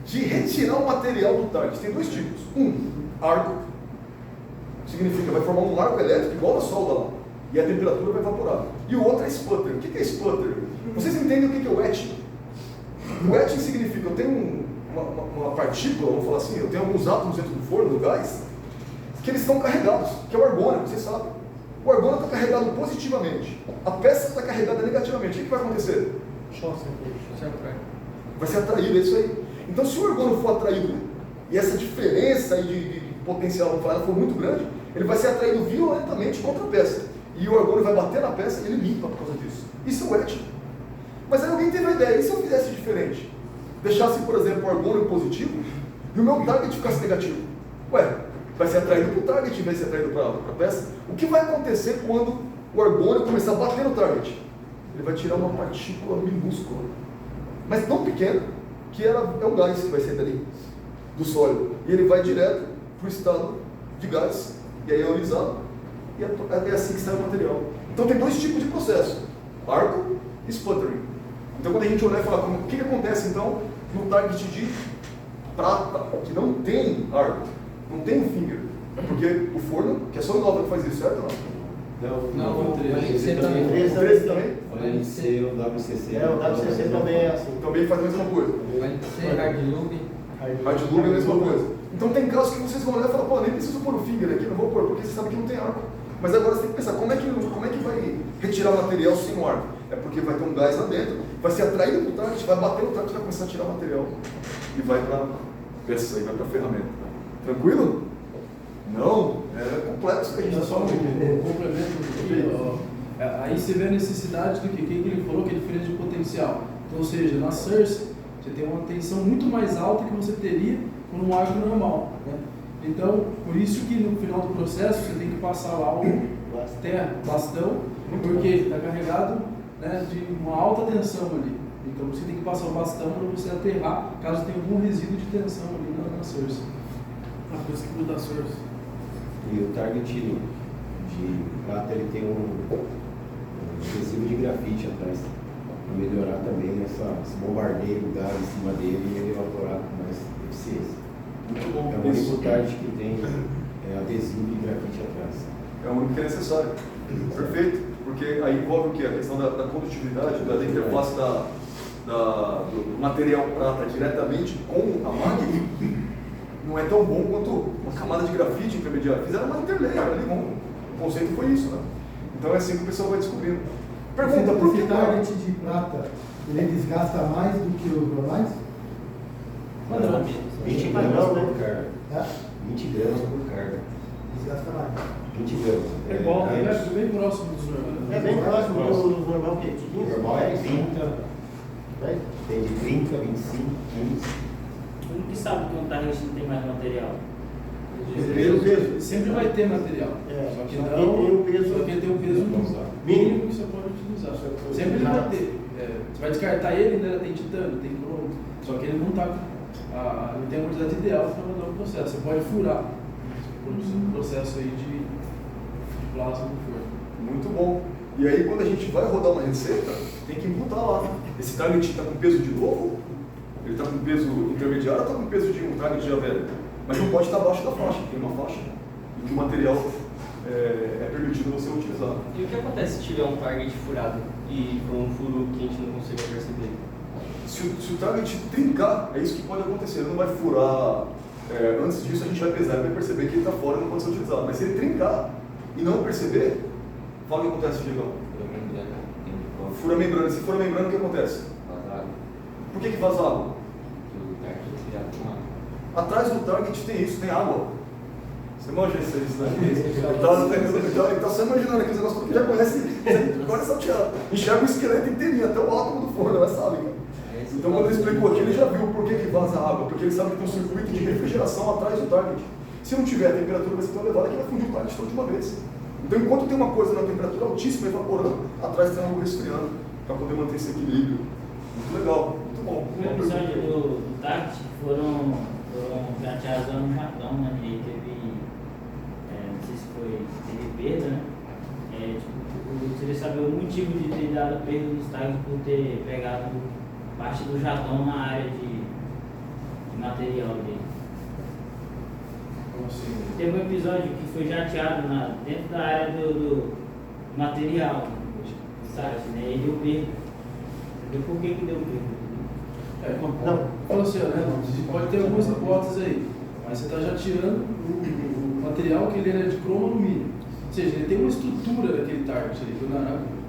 de retirar o material do target. Tem dois tipos. Um, arco. Significa, vai formar um arco elétrico igual a solda lá. E a temperatura vai evaporar. E o outro é sputter. O que é sputter? Vocês entendem o que é o etching? O etching significa, eu tenho uma partícula, vamos falar assim, eu tenho alguns átomos dentro do forno, do gás, que eles estão carregados, que é o argônio, vocês sabem. O argônio está carregado positivamente. A peça está carregada negativamente. O que vai acontecer? Vai ser atraído, é isso aí. Então, se o argônio for atraído, e essa diferença aí de potencial, vamos falar, for muito grande, ele vai ser atraído violentamente contra a peça. E o argônio vai bater na peça e ele limpa por causa disso. Isso é o etching. Mas aí alguém teve a ideia, e se eu fizesse diferente? Deixasse, por exemplo, o argônio positivo e o meu target ficasse negativo? Ué, vai ser atraído para o target em vez de ser atraído para a peça? O que vai acontecer quando o argônio começar a bater no target? Ele vai tirar uma partícula minúscula, mas tão pequena, que é o gás que vai sair dali, do sólido. E ele vai direto para o estado de gás, e aí é ionizado, e é assim que sai o material. Então tem dois tipos de processo, arco e sputtering. Então quando a gente olhar e falar, o que acontece então no target de prata, que não tem arco, não tem um finger? É porque o forno, que é só o Inova que faz isso, certo ou não? Não, o LC também. O 13 também? O LC, o WCC. O WCC também é assim. Também faz a mesma coisa. O LC, Hardlube. Hardlube é a mesma coisa. Então tem casos que vocês vão olhar e falar, pô, nem preciso pôr o finger aqui, não vou pôr, porque você sabe que não tem arco. Mas agora você tem que pensar, como é que vai retirar o material sem o arco? É porque vai ter um gás lá dentro, vai ser atraído para o target, vai bater no target, vai começar a tirar o material e vai para a peça aí, vai para a ferramenta. Tranquilo? Não, é complexo que a gente está Só falando aqui. um complemento aqui, ó. Aí você vê a necessidade do que ele falou, que é diferença de potencial. Então, ou seja, na Source, você tem uma tensão muito mais alta que você teria com um arco normal, né? Então, por isso que no final do processo você tem que passar lá o bastão, porque está carregado, né, de uma alta tensão ali. Então você tem que passar o bastão para você aterrar, caso tenha algum resíduo de tensão ali na Source. Por isso que muda a Source. E o target de prata, ele tem um adesivo de grafite atrás, para melhorar também esse bombardeio do gás em cima dele e ele evaporar com mais eficiência. Muito bom. É o único target que tem adesivo de grafite atrás. É o único que é necessário. Perfeito. porque aí envolve o quê? A questão da condutividade, da interface do material prata diretamente com a MAG, não é tão bom quanto uma camada de grafite intermediária. Fizeram uma interlayer ali, o conceito foi isso, né? Então é assim que o pessoal vai descobrindo. Pergunta, por que o target de prata, ele desgasta mais do que os normais? Não, 20 gramas por carga. É? 20 gramas por carga. Desgasta mais. 20 gramas. É igual, é bem próximo dos normais. É bem próximo do normal que O normal é 30, tem de 30, 25, 15. Como que sabe que um target não tem mais material? Pelo peso. Sempre vai ter material. É, Só que só não, que tem um peso- só que ele tem um peso mínimo que você pode utilizar. Sempre ele vai ter. Você vai descartar ele, ainda tem titânio, tem cromo. Só que ele não tá não tem a quantidade ideal para mandar o processo. Você pode furar o processo aí de plasma no forno. Muito bom. E aí, quando a gente vai rodar uma receita, tem que imputar lá. Esse target está com peso de novo? Ele está com peso intermediário ou está com peso de um target já velho? Mas não pode estar abaixo da faixa, tem uma faixa em que o material é permitido você utilizar. E o que acontece se tiver um target furado e for um furo que a gente não consiga perceber? Se o target trincar, é isso que pode acontecer. Ele não vai furar. Antes disso, a gente vai pesar e vai perceber que ele está fora e não pode ser utilizado. Mas se ele trincar e não perceber, fala o que acontece, Diego. Fura a membrana. Se fura a membrana, o que acontece? Por que vaza água? Atrás do target tem isso, tem água. Você manja isso daí? Ele está só imaginando aqueles negócios que já conhece, agora é salteado. Enxerga o esqueleto inteirinho, até o átomo do forno, ela sabe, cara. Então quando ele explicou aqui, ele já viu por que vaza água, porque ele sabe que tem um circuito de refrigeração atrás do target. Se não tiver, a temperatura vai ser tão elevada que vai fundir o target todo de uma vez. Então enquanto tem uma coisa na temperatura altíssima evaporando, atrás tem algo resfriando, para poder manter esse equilíbrio. Muito legal, muito bom. No episódio do target foram prateados no Japão, né? E aí teve, não sei se teve perda, né? Eu queria saber o motivo de ter dado perda nos targets por ter pegado parte do jatão na área de material dele. Como assim? Teve um episódio que foi jateado dentro da área do material do site, né? E deu perda. Entendeu por que deu perda? Fala assim, pode ter algumas hipóteses aí, mas você está já tirando o material que ele é de cromo alumínio. Ou seja, ele tem uma estrutura daquele target ali.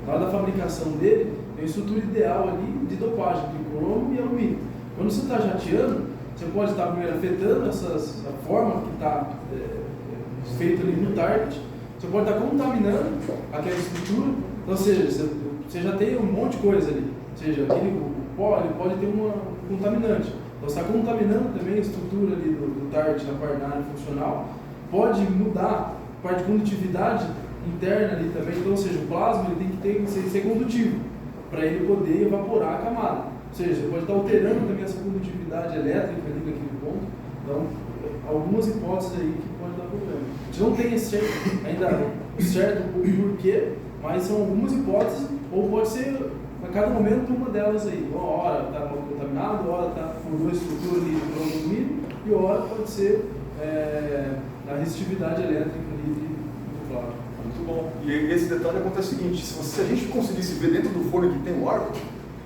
Na hora da fabricação dele, tem uma estrutura ideal ali de dopagem de cromo e alumínio. Quando você está jateando, você pode estar primeiro afetando a forma que está feita ali no target, você pode estar contaminando aquela estrutura, então, ou seja, você já tem um monte de coisa ali, ou seja, o pó ele pode ter um contaminante, então você está contaminando também a estrutura ali do target na área funcional, pode mudar a parte de condutividade interna ali também, então, ou seja, o plasma ele tem que ser condutivo, para ele poder evaporar a camada. Ou seja, você pode estar alterando também essa condutividade elétrica ali naquele ponto. Então, algumas hipóteses aí que pode dar problema. A gente não tem ainda certo o porquê, mas são algumas hipóteses, ou pode ser a cada momento uma delas aí. Uma hora está contaminado, uma hora está por uma estrutura ali do alumínio, e outra hora pode ser a resistividade elétrica ali do plasma. Muito bom. E esse detalhe acontece o seguinte, se a gente conseguisse ver dentro do forno que tem o arco,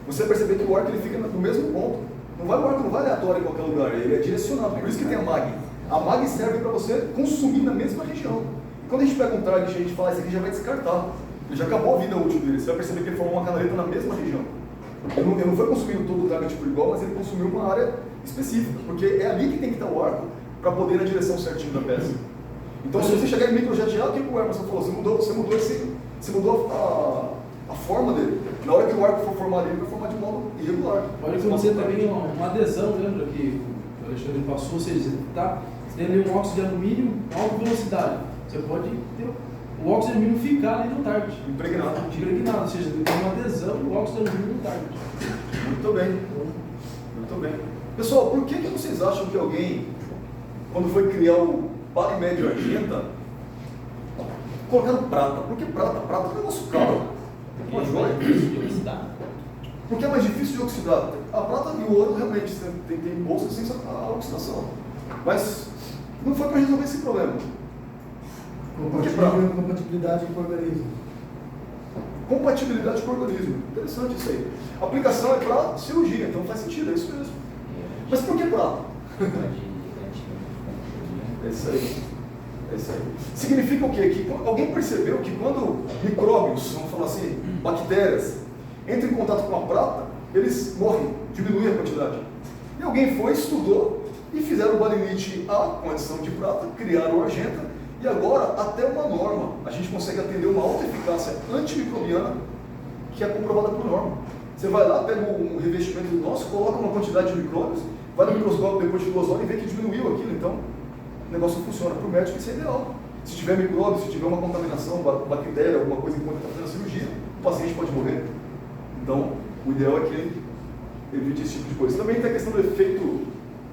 você vai perceber que o arco ele fica no mesmo ponto. O arco não vai aleatório em qualquer lugar, ele é direcionado. Por isso que tem a MAG. A MAG serve para você consumir na mesma região. E quando a gente pega um target e a gente fala, esse aqui já vai descartar. Ele já acabou a vida útil dele. Você vai perceber que ele formou uma canaleta na mesma região. Ele não foi consumindo todo o target por igual, mas ele consumiu uma área específica. Porque é ali que tem que estar o arco para poder ir na direção certinha da peça. Então se você chegar em microjateado, o que o Emerson falou? Você mudou a forma dele. Na hora que o arco for formado, ele vai formar de modo irregular. Pode acontecer também uma adesão, lembra que o Alexandre passou, ou seja, você tem ali um óxido de alumínio a alta velocidade. Você pode ter o óxido de alumínio ficar ali no target. Impregnado, ou seja, tem uma adesão do óxido de alumínio no target. Muito bem. Muito bem. Pessoal, por que vocês acham que alguém, quando foi criar o Palimédio Argenta, colocaram prata? Por que prata? Prata é um negócio caro. Uma joia. Por que é mais difícil de oxidar? A prata e o ouro realmente tem bolsa sem a oxidação. Mas não foi para resolver esse problema. Compatibilidade com o organismo. compatibilidade com o organismo. Interessante isso aí. A aplicação é para cirurgia, então faz sentido, é isso mesmo. Mas por que prata? É isso aí. É isso aí. Significa o quê? Que alguém percebeu que quando micróbios, vamos falar assim, bactérias, entram em contato com a prata, eles morrem, diminuem a quantidade. E alguém foi, estudou e fizeram o balinite A com adição de prata, criaram a argenta e agora até uma norma. A gente consegue atender uma alta eficácia antimicrobiana que é comprovada por norma. Você vai lá, pega um revestimento nosso, coloca uma quantidade de micróbios, vai no microscópio depois de 2 horas e vê que diminuiu aquilo. Então, o negócio funciona. Para o médico isso é ideal. Se tiver micróbio, se tiver uma contaminação, bactéria, alguma coisa enquanto está fazendo a cirurgia, o paciente pode morrer. Então, o ideal é que ele evite esse tipo de coisa. Também tem a questão do efeito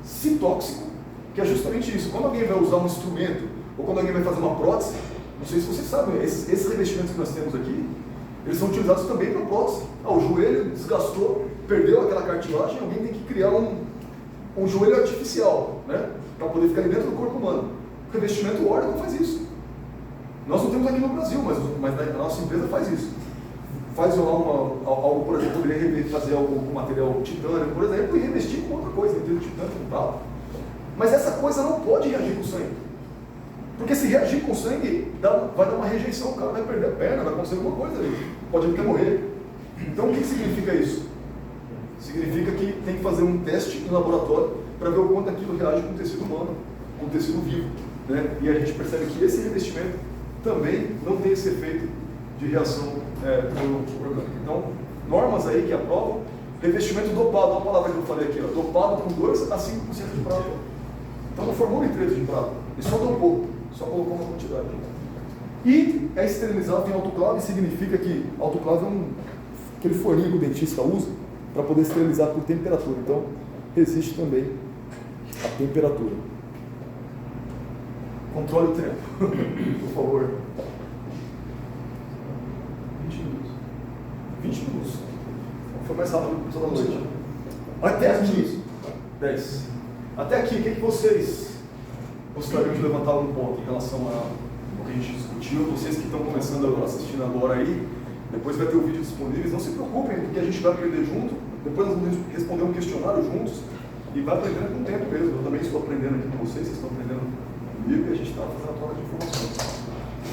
citóxico, que é justamente isso. Quando alguém vai usar um instrumento, ou quando alguém vai fazer uma prótese, não sei se vocês sabem, esses revestimentos que nós temos aqui, eles são utilizados também para prótese. O joelho desgastou, perdeu aquela cartilagem, alguém tem que criar um joelho artificial, né? Para poder ficar ali dentro do corpo humano. O revestimento órgão faz isso. Nós não temos aqui no Brasil, mas a nossa empresa faz isso. Faz algo, por exemplo, poderia fazer algo com material titânio, por exemplo, e revestir com outra coisa, entre titânio e prata. Mas essa coisa não pode reagir com o sangue. Porque se reagir com o sangue, vai dar uma rejeição, o cara vai perder a perna, vai acontecer alguma coisa ali. Pode até morrer. Então o que significa isso? Significa que tem que fazer um teste em laboratório para ver o quanto aquilo reage com o tecido humano, com o tecido vivo. Né? E a gente percebe que esse revestimento também não tem esse efeito de reação orgânica. Então, normas aí que aprovam, revestimento dopado, a palavra que eu falei aqui, ó, dopado com 2 a 5% de prata. Então não formou nitrito de prata, e só dopou, só colocou uma quantidade. E é esterilizado em autoclave, significa que autoclave é aquele forninho que o dentista usa para poder esterilizar por temperatura. Então, resiste também a temperatura. Controle o tempo, por favor. 20 minutos. Foi mais rápido toda noite. Até aqui. 10. Até aqui, o que vocês gostariam de levantar algum ponto em relação ao que a gente discutiu? Vocês que estão começando agora, assistindo agora aí, depois vai ter o vídeo disponível. Não se preocupem, porque a gente vai aprender junto. Depois nós vamos responder um questionário juntos e vai aprendendo com o tempo mesmo. Eu também estou aprendendo aqui com vocês estão aprendendo comigo e a gente está fazendo a troca de informações.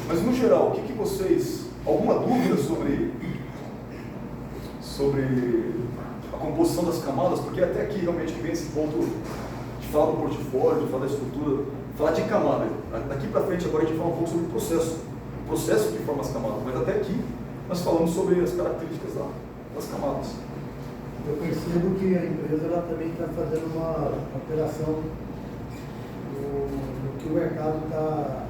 Mas no geral, o que vocês... Alguma dúvida sobre a composição das camadas? Porque até aqui realmente que vem esse ponto de falar do portfólio, de falar da estrutura, falar de camada. Daqui para frente agora a gente vai falar um pouco sobre o processo que forma as camadas, mas até aqui nós falamos sobre as características das camadas. Eu percebo que a empresa ela também está fazendo uma alteração no que o mercado está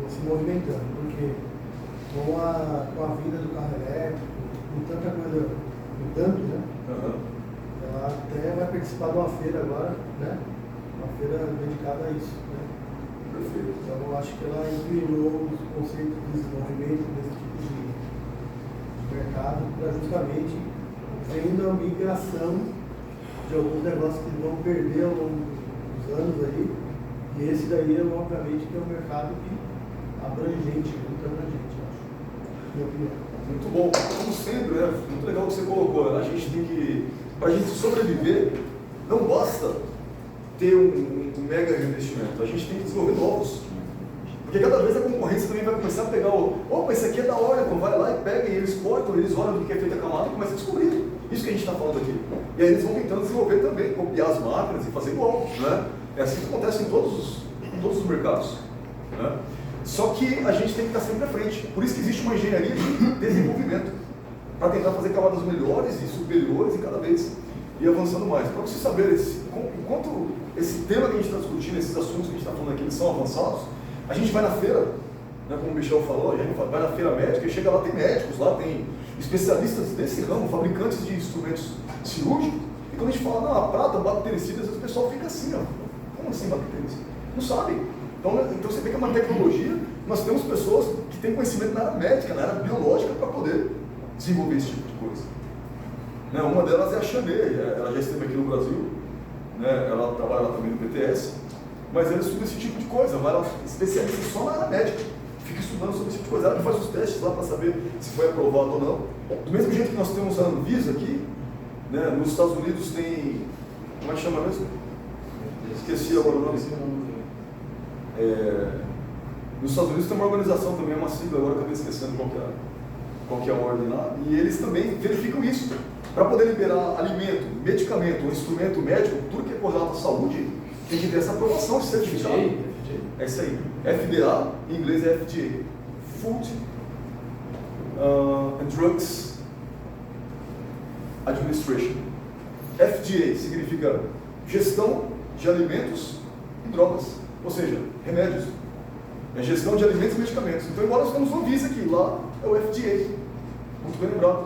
se movimentando, porque com a vinda do carro elétrico, com tanta coisa mudando, né? Ela até vai participar de uma feira agora, né? Uma feira dedicada a isso, né? Perfeito. Então eu acho que ela inclinou os conceitos de desenvolvimento desse tipo de mercado para justamente vendo a migração de alguns negócios que vão perder ao longo dos anos aí, e esse daí, obviamente, que é um mercado abrangente, muito abrangente, eu acho, na minha opinião. Muito bom, como sempre, né? Muito legal o que você colocou. A gente tem que, para a gente sobreviver, não basta ter um mega revestimento, a gente tem que desenvolver novos. Porque cada vez a concorrência também vai começar a pegar opa, esse aqui é da hora, então vai lá e pega, e eles cortam, eles olham do que é feita a camada e começam a descobrir. Isso que a gente está falando aqui. E aí eles vão tentando desenvolver também, copiar as máquinas e fazer igual. Né? É assim que acontece em todos os mercados. Né? Só que a gente tem que estar sempre à frente. Por isso que existe uma engenharia de desenvolvimento, para tentar fazer camadas melhores e superiores e cada vez ir avançando mais. Para vocês saberem, enquanto esse tema que a gente está discutindo, esses assuntos que a gente está falando aqui, eles são avançados, a gente vai na feira, né, como o Michel falou, a gente vai na feira médica e chega lá, tem médicos, lá tem especialistas desse ramo, fabricantes de instrumentos cirúrgicos, e quando a gente fala, não, a prata, bactericida, às vezes o pessoal fica assim, ó, como assim bactericida? Não sabe. Então você vê que é uma tecnologia, nós temos pessoas que têm conhecimento na área médica, na área biológica, para poder desenvolver esse tipo de coisa. Né, uma delas é a Chanê, ela já esteve aqui no Brasil, né, ela trabalha lá também no BTS, mas ela estuda esse tipo de coisa, vai lá, especialista só na área médica, fica estudando sobre esse tipo de coisa, ela faz os testes lá para saber se foi aprovado ou não. Do mesmo jeito que nós temos a Anvisa aqui, né, nos Estados Unidos tem, como é que chama mesmo? Esqueci agora o nome. Nos Estados Unidos tem uma organização também, é uma sigla, agora acabei esquecendo qual que é a ordem lá, e eles também verificam isso. Para poder liberar alimento, medicamento, um instrumento médico, tudo que é correlato à saúde, tem que ter essa aprovação, esse certificado. É isso aí. FDA, em inglês é FDA. Food and Drugs Administration. FDA significa Gestão de Alimentos e Drogas, ou seja, remédios. É gestão de alimentos e medicamentos. Então, igual nós temos no Anvisa aqui, lá é o FDA. Muito bem lembrado.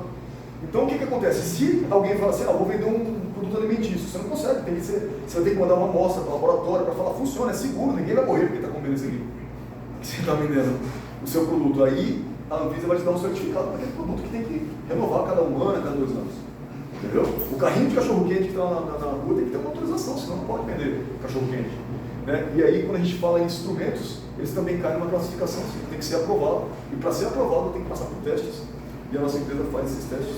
Então, o que acontece? Se alguém fala assim, vou vender um produto alimentício, você não consegue, você vai ter que mandar uma amostra para o laboratório para falar, funciona, é seguro, ninguém vai morrer porque está comendo isso aqui. Você está vendendo o seu produto. Aí, a Anvisa vai te dar um certificado para aquele produto que tem que renovar cada um ano, cada 2 anos. Entendeu? O carrinho de cachorro-quente que está na rua tem que ter uma autorização, senão não pode vender cachorro-quente. Né? E aí, quando a gente fala em instrumentos, eles também caem numa classificação, assim, tem que ser aprovado. E para ser aprovado, tem que passar por testes. E a nossa empresa faz esses testes.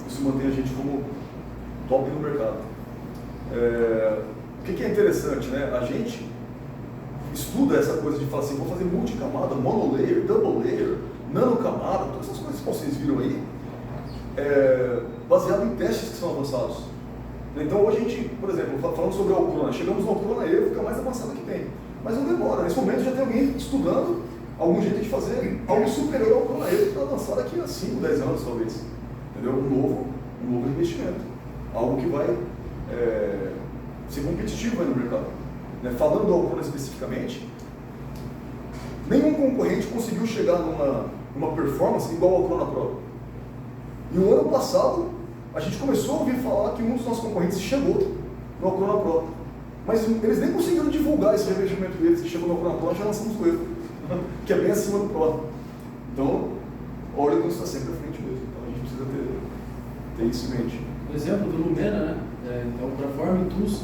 Isso mantém a gente como top no mercado. O que é interessante, né? A gente estuda essa coisa de falar assim, vou fazer multicamada, monolayer, double layer, nanocamada, todas essas coisas que vocês viram aí, baseado em testes que são avançados. Então hoje a gente, por exemplo, falando sobre a Alcrona, chegamos na Alcrona Evo, que é a mais avançada que tem. Mas não demora, nesse momento já tem alguém estudando algum jeito de fazer algo superior ao Alcrona Evo que está lançado daqui a 5, 10 anos talvez. Entendeu? Um novo investimento. Algo que vai ser competitivo aí no mercado. Né? Falando do Alcrona especificamente, nenhum concorrente conseguiu chegar numa performance igual ao Alcrona Pro. E o ano passado, a gente começou a ouvir falar que um dos nossos concorrentes chegou no Alcrona Pro. Mas eles nem conseguiram divulgar esse revestimento deles que chegou no Alcrona Pro, já lançamos o Evo, que é bem acima do Pro. Então, o Oregon está sempre à frente mesmo. Então, a gente precisa ter isso em mente. O exemplo do Lumena, né? Então, para a Form Tools,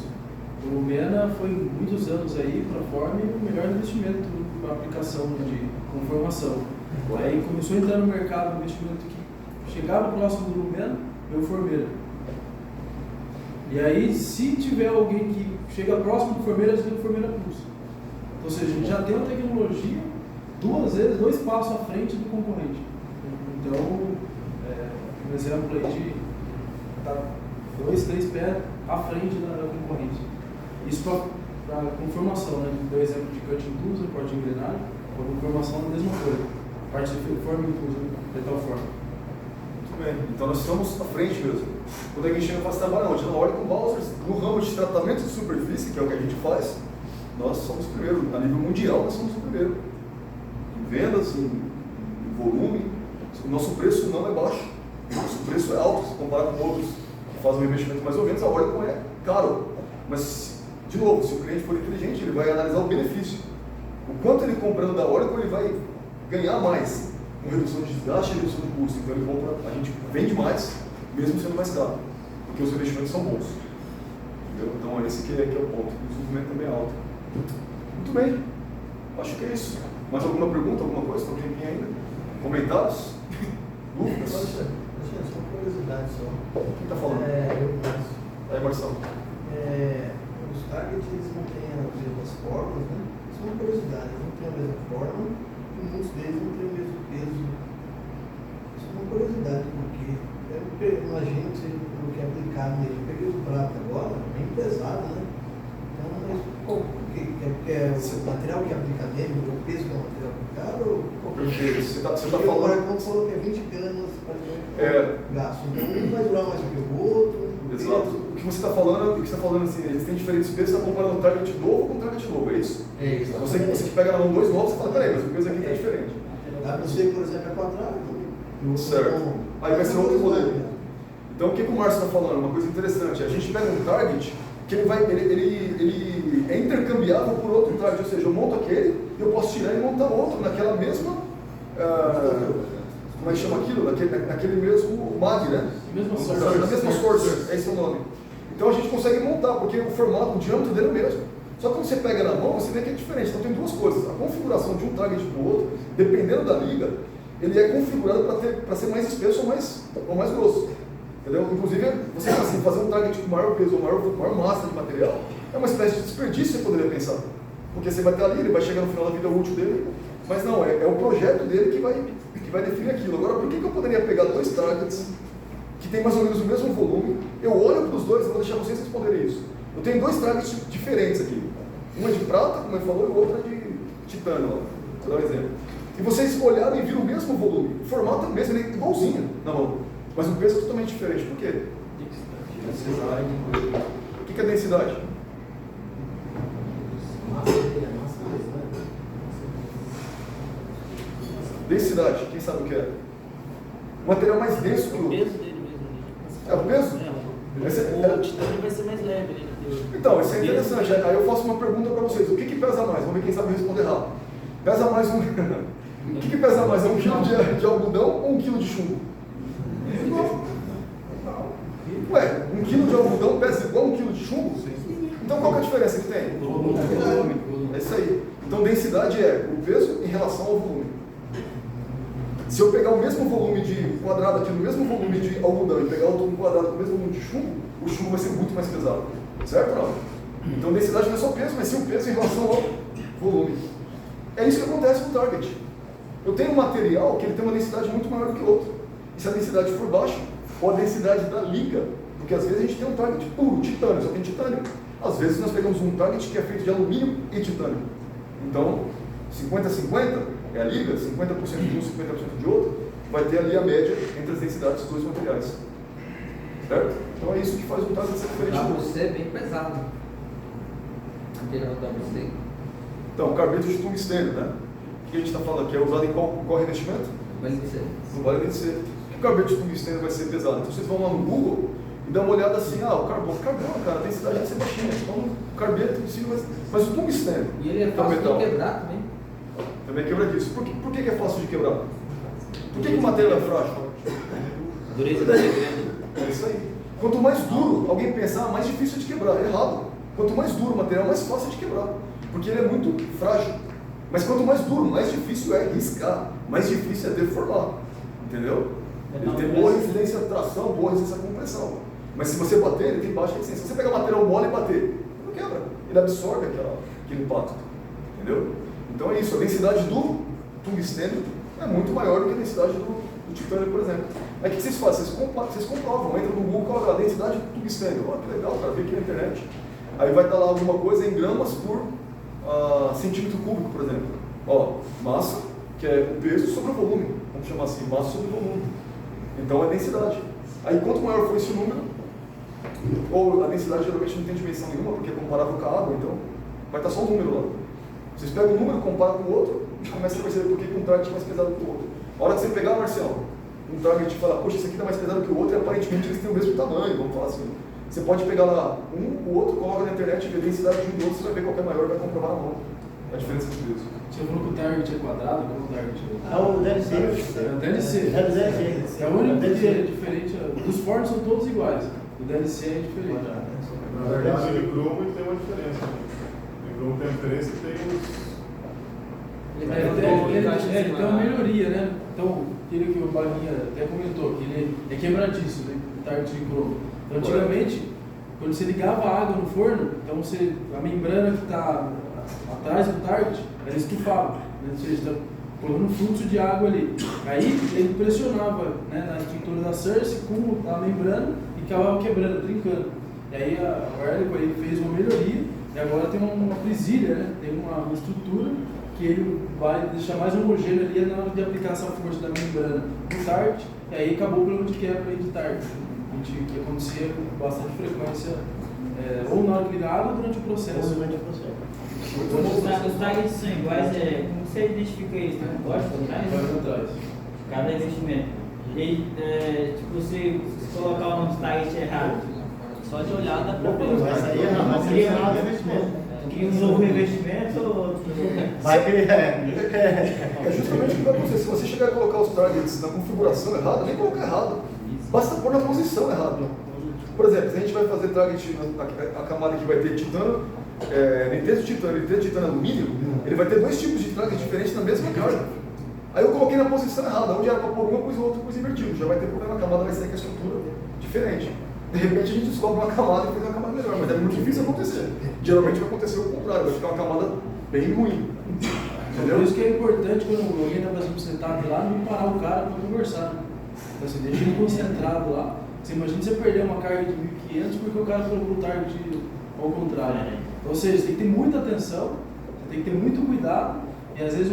o Lumena foi muitos anos aí, para a Form, o melhor investimento para aplicação de conformação. Aí começou a entrar no mercado um investimento que chegava próximo do Lumena, meu Formeira. E aí, se tiver alguém que chega próximo do Formeira, a gente tem o Formeira Plus. Ou seja, a gente já tem uma tecnologia 2 passos à frente do concorrente. Então, um exemplo aí de estar 2, 3 pés à frente da concorrente. Isso para conformação, né? Deu exemplo de cutting tools, corte de engrenagem, para conformação é a mesma coisa. A parte de forming tools, de tal forma. Muito bem, então nós estamos à frente mesmo. Quando alguém chega e faz trabalho onde? Na Oracle Bowsers, no ramo de tratamento de superfície, que é o que a gente faz, nós somos o primeiro. A nível mundial, nós somos o primeiro. Em vendas, em volume, o nosso preço não é baixo. O nosso preço é alto, se comparar com outros que fazem um investimento mais ou menos, a Oracle é caro. Mas, de novo, se o cliente for inteligente, ele vai analisar o benefício. O quanto ele comprando da Oracle, ele vai ganhar mais, com redução de desgaste e redução de custo. Então ele compra, a gente vende mais, mesmo sendo mais caro, porque os investimentos são bons. Entendeu? Então esse que é o ponto. O desenvolvimento também é alto. Muito bem, acho que é isso. Mais alguma pergunta, alguma coisa? Tem um tempinho ainda? Comentários? Dúvidas? Só uma curiosidade só. Quem está falando? Aí, Marcelo. Os targets eles não têm as mesmas formas, né? Isso é uma curiosidade, eles não têm a mesma forma e muitos deles não têm o mesmo peso. Isso é uma curiosidade, porque eu imagino que seja o que é aplicado nele. Eu peguei o prato agora, bem pesado, né? Então, mas porque é o material que aplica nele, o peso do material aplicado? Perfeito. Você está Agora, falando. quando falou que é 20 gramas para gasto, então um vai durar mais do que o outro. Exato. O que você está falando, assim, eles têm diferentes pesos, você está comparando um target novo com um target novo, é isso? É isso. Você que pega na mão 2 novos, você fala, peraí, mas o peso aqui está diferente. A não ser, por exemplo, é quadrado. Certo. Aí vai ser outro modelo. Então o que o Márcio está falando? Uma coisa interessante, a gente pega um target que ele é intercambiável por outro target, ou seja, eu monto aquele e eu posso tirar e montar outro naquela mesma, como é que chama aquilo? Naquele mesmo mag, né? Na mesma source, é esse o nome. Então a gente consegue montar, porque o formato, o diâmetro dele é o mesmo. Só que quando você pega na mão, você vê que é diferente. Então tem duas coisas. A configuração de um target para o outro, dependendo da liga, ele é configurado para ser mais espesso ou mais grosso. Entendeu? Inclusive, você assim, fazer um target com maior peso ou maior massa de material é uma espécie de desperdício, você poderia pensar. Porque você vai estar ali, ele vai chegar no final da vida útil dele, mas não, é o projeto dele que vai definir aquilo. Agora, por que eu poderia pegar dois targets que tem mais ou menos o mesmo volume, eu olho para os dois, eu vou deixar vocês responderem isso. Eu tenho dois targets diferentes aqui. Uma de prata, como ele falou, e outra de titânio, vou dar um exemplo. E vocês olharam e viram o mesmo volume. O formato é o mesmo, ele é igualzinho na mão. Mas o peso é totalmente diferente. Por quê? O que é densidade? Densidade, quem sabe o que é? O material mais denso que o outro. O peso dele mesmo. É o peso? O titânio vai ser mais leve, né? Então, isso é interessante. Aí eu faço uma pergunta para vocês. O que pesa mais? Vamos ver quem sabe responder rápido. Pesa mais um... O que pesa mais? É 1 kg de algodão ou 1 kg de chumbo? Ué, 1 kg de algodão pesa igual a 1 kg de chumbo? Então qual que é a diferença que tem? É isso aí. Então densidade é o peso em relação ao volume. Se eu pegar o mesmo volume de quadrado aqui, no mesmo volume de algodão, e pegar outro quadrado com o mesmo volume de chumbo, o chumbo vai ser muito mais pesado. Certo ou não? Então densidade não é só peso, mas sim o peso em relação ao volume. É isso que acontece com o target. Eu tenho um material que ele tem uma densidade muito maior do que o outro. E se a densidade for baixa, ou a densidade da liga, porque às vezes a gente tem um target puro, titânio, só tem titânio. Às vezes nós pegamos um target que é feito de alumínio e titânio. Então, 50-50 é a liga, 50% de um, 50% de outro, vai ter ali a média entre as densidades dos dois materiais. Certo? Então é isso que faz um target ser diferente. Para você é bem pesado. Material da você. Então, carbeto de tungstênio, né? O que a gente está falando aqui? É usado em qual revestimento? Vale dizer. Não vale nem ser. Por que o carbeto de tungstênio vai ser pesado? Então vocês vão lá no Google e dão uma olhada assim, o carbono, cara, a densidade vai ser baixinha. Então o carbeto em si vai ser... Mas o tungstênio... E ele é fácil de quebrar também. Também é quebradiço. Por que é fácil de quebrar? Por que o material é frágil? A dureza dele é grande. É isso aí. Quanto mais duro alguém pensar, mais difícil de quebrar. É errado. Quanto mais duro o material, mais fácil de quebrar. Porque ele é muito frágil. Mas quanto mais duro, mais difícil é riscar. Mais difícil é deformar. Entendeu? Ele tem boa resistência à tração, boa resistência à compressão. Mas se você bater, ele tem baixa resistência. Se você pegar material mole e bater, ele não quebra. Ele absorve aquele impacto. Entendeu? Então é isso. A densidade do tungstênio é muito maior do que a densidade do titânio, por exemplo. Aí o que vocês fazem? Vocês comprovam. Entra no Google e coloca a densidade do tungstênio. Olha que legal, cara, vê aqui na internet. Aí vai estar lá alguma coisa em gramas por centímetro cúbico, por exemplo. Ó, massa, que é o peso sobre o volume. Vamos chamar assim, massa sobre o volume. Então é densidade. Aí quanto maior for esse número, ou a densidade geralmente não tem dimensão nenhuma, porque é comparável com a água, então vai estar só um número lá. Vocês pegam um número, comparam com o outro, e começam a perceber por que um target é mais pesado que o outro. A hora que você pegar, Marcial, um target e falar, poxa, esse aqui está mais pesado que o outro, e aparentemente eles têm o mesmo tamanho, vamos falar assim. Você pode pegar lá o outro, coloca na internet e ver a densidade de um do outro, você vai ver qual é maior e vai comprovar na mão a diferença de peso. Você falou que o target é quadrado, qual é o target? O DLC. É o DLC. É o único que é diferente. Os fornos são todos iguais. O DLC é diferente. Na verdade, o Librome tem uma diferença. O Librome tem a diferença e tem os... Ele tem uma melhoria, né? Então, aquele que o Baguinha até comentou, que ele é quebradiço, né? O target de cromo. Então, antigamente, quando você ligava a água no forno, então a membrana que está atrás do target, ela estufava, né? Ou seja, está colocando um fluxo de água ali. Aí ele pressionava, né, na estrutura da Cersei com a membrana e acabava quebrando, trincando. E aí o Erlico aí fez uma melhoria e agora tem uma presilha, né? Tem uma estrutura que ele vai deixar mais homogêneo ali na hora de aplicar essa força da membrana no target, e aí acabou o problema de quebra aí de target, que acontecia com bastante frequência, ou na hora que ligava ou durante o processo. Os targets são iguais, como você identifica eles? Tem um código atrás? Cada investimento. E, tipo, se colocar o nome do target errado, só de olhar dá pra ver. Vai sair errado o investimento. Cria um novo revestimento ou... Vai criar. É justamente o que vai acontecer. Se você chegar a colocar os targets na configuração errada, nem colocar errado. Basta pôr na posição errada. Por exemplo, se a gente vai fazer target, a camada que vai ter titânio, nitreto de titânio e nitreto de titânio alumínio, ele vai ter dois tipos de tranca diferentes na mesma carga. Aí eu coloquei na posição errada, onde era para pôr uma, pus outra, pus invertido. Já vai ter problema, a camada vai sair com a estrutura diferente. De repente a gente descobre uma camada e faz uma camada melhor, mas é muito difícil acontecer. Geralmente vai acontecer o contrário, vai ficar uma camada bem ruim. Entendeu? Por isso que é importante quando alguém está, por exemplo, sentado lá, não parar o cara para conversar. Então você deixa ele concentrado lá. Você imagina você perder uma carga de 1.500 porque o cara colocou o target ao contrário. Então, ou seja, você tem que ter muita atenção, você tem que ter muito cuidado, e às vezes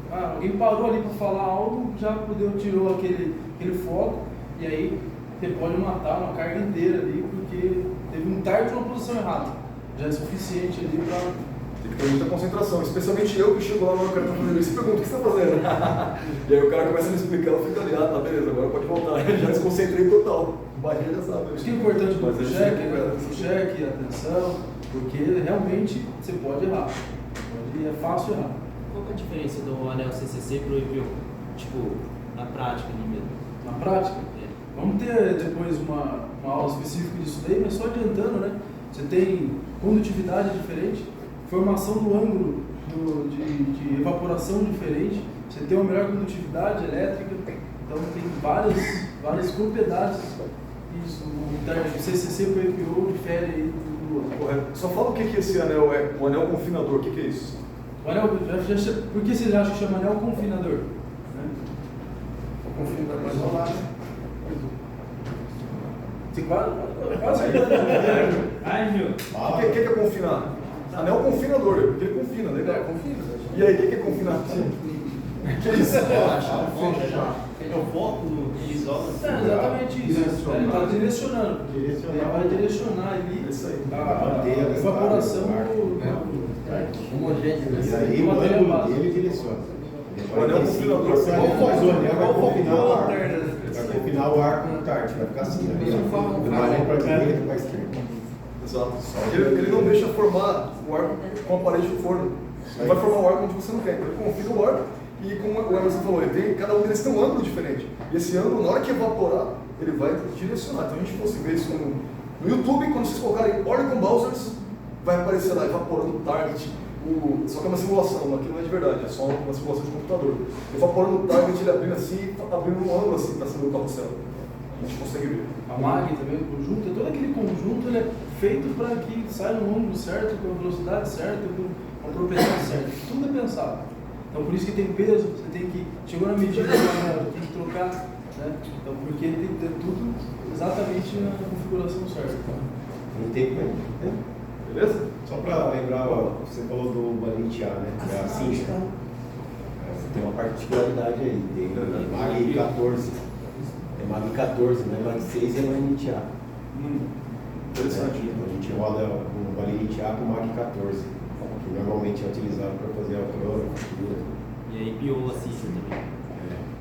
alguém parou ali para falar algo, já tirou aquele foco, e aí você pode matar uma carga inteira ali, porque teve um target numa posição errada. Já é suficiente ali para... Tem que ter muita concentração, especialmente eu que chego lá no cara tá fazendo isso e pergunto, o que você está fazendo? E aí o cara começa a me explicar, eu fico ali, tá, beleza, agora pode voltar. Já desconcentrei total. O barriga já sabe. Isso que é importante do cheque, atenção, porque realmente você pode errar. É fácil errar. Qual que é a diferença do anel CCC pro EPO? Tipo, na prática ali mesmo. Na prática? Vamos ter depois uma aula específica disso daí, mas só adiantando, né? Você tem condutividade diferente, formação do ângulo de evaporação diferente, você tem uma melhor condutividade elétrica, então tem várias propriedades. Isso, o CCC para o EPO difere aí do outro. Correto. Só fala o que esse anel é, o anel confinador, o que é isso? O anel, por que vocês acham que chama anel confinador? O confinador mais isolado. Você quase Ai, Gil. O que é confinar? Anel confinador, porque ele confina, legal, confina. E aí, o que é confinar? Que é isso? É o foco que isola. É exatamente isso. Ele está direcionando. Ele vai direcionar ali a evaporação homogêneo. E aí o ângulo dele direciona. O anel confinador. Mas o anel vai confinar o ar. Vai confinar o ar com o tarde, vai ficar assim. Vai nem para a direita e para a esquerda. Exato. Ele não deixa formar o ar com a parede do forno. Ele vai formar o ar onde você não quer. Então ele confina o ar e, como o Emerson falou, cada um deles tem um ângulo diferente. E esse ângulo, na hora que evaporar, ele vai direcionar. Então a gente fosse ver isso no YouTube, quando vocês colocarem Oregon Bowsers, vai aparecer lá, evaporando o target. Só que é uma simulação, aquilo não é de verdade, é só uma simulação de computador. Evaporando o target, ele abrindo assim, abrindo um ângulo assim para cima do carrossel. A gente consegue ver. A MAG também, o conjunto, todo aquele conjunto ele é feito para que saia no ângulo certo, com a velocidade certa, com a propriedade certa. Tudo é pensado. Então por isso que tem peso, você tem que, chegou na medida, tem que trocar, né? Então porque tem que ter tudo exatamente na configuração certa. Não tem como, né? Beleza? Só para lembrar, você falou do Balintiá, né? Que é a cincha. Tem uma particularidade aí, tem MAG 14. É MAG 14, né? MAG 6 é Balintiá. Interessante. A gente roda o Balintiá com MAG 14, que normalmente é utilizado para fazer a prova, E aí piola assim também.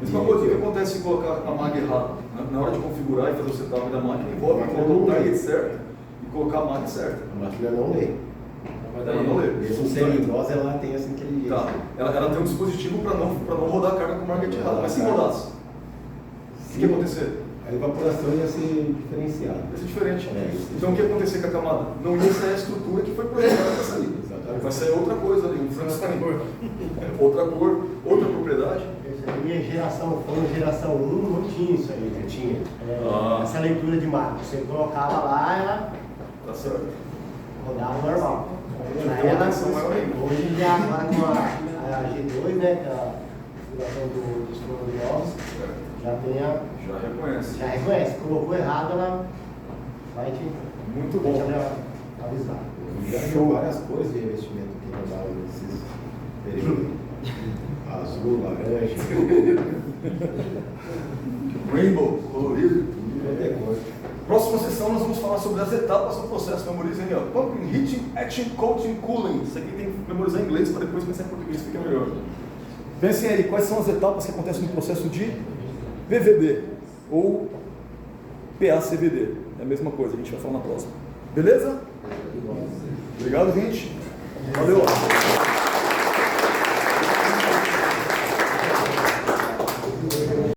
Mesma coisa, o que acontece se colocar a MAG errada? Na hora de configurar e fazer o setup da máquina, envolve colocar o target certo e colocar a MAG certa. A máquina não lê. Ela não lê. Mesmo sendo idosa, ela tem essa inteligência. Tá. Ela tem um dispositivo para não rodar a carga com o target errado. Mas se rodasse, o que ia acontecer? A evaporação ia ser diferenciada. Vai ser diferente. Isso. Então o que ia acontecer com a camada? Não ia sair a estrutura que foi projetada para sair. Exatamente. Vai sair outra coisa ali, um Frankenstein. Outra cor, outra propriedade. Minha geração, foi geração 1, não tinha isso aí. Não tinha. Essa leitura de mapa. Você colocava lá, ela Tá certo. rodava normal. Tem uma atenção maior ainda. Hoje já agora com a G2, né, que é a configuração dos fornos já tem a. Já reconhece. Já reconhece. Colocou errado, ela vai te. Muito vai te bom. avisar. Já achou várias cores de revestimento que rodavam nesses períodos. Azul, laranja. Rainbow, colorido. Qualquer cor. Próxima sessão nós vamos falar sobre as etapas do processo. Memorizem aí, ó. Pumping, heating, action, coating, cooling. Isso aqui tem que memorizar em inglês para depois pensar em português, fica melhor. Pensem aí, quais são as etapas que acontecem no processo de PVD ou PACVD. É a mesma coisa, a gente vai falar na próxima. Beleza? Obrigado, gente. Valeu.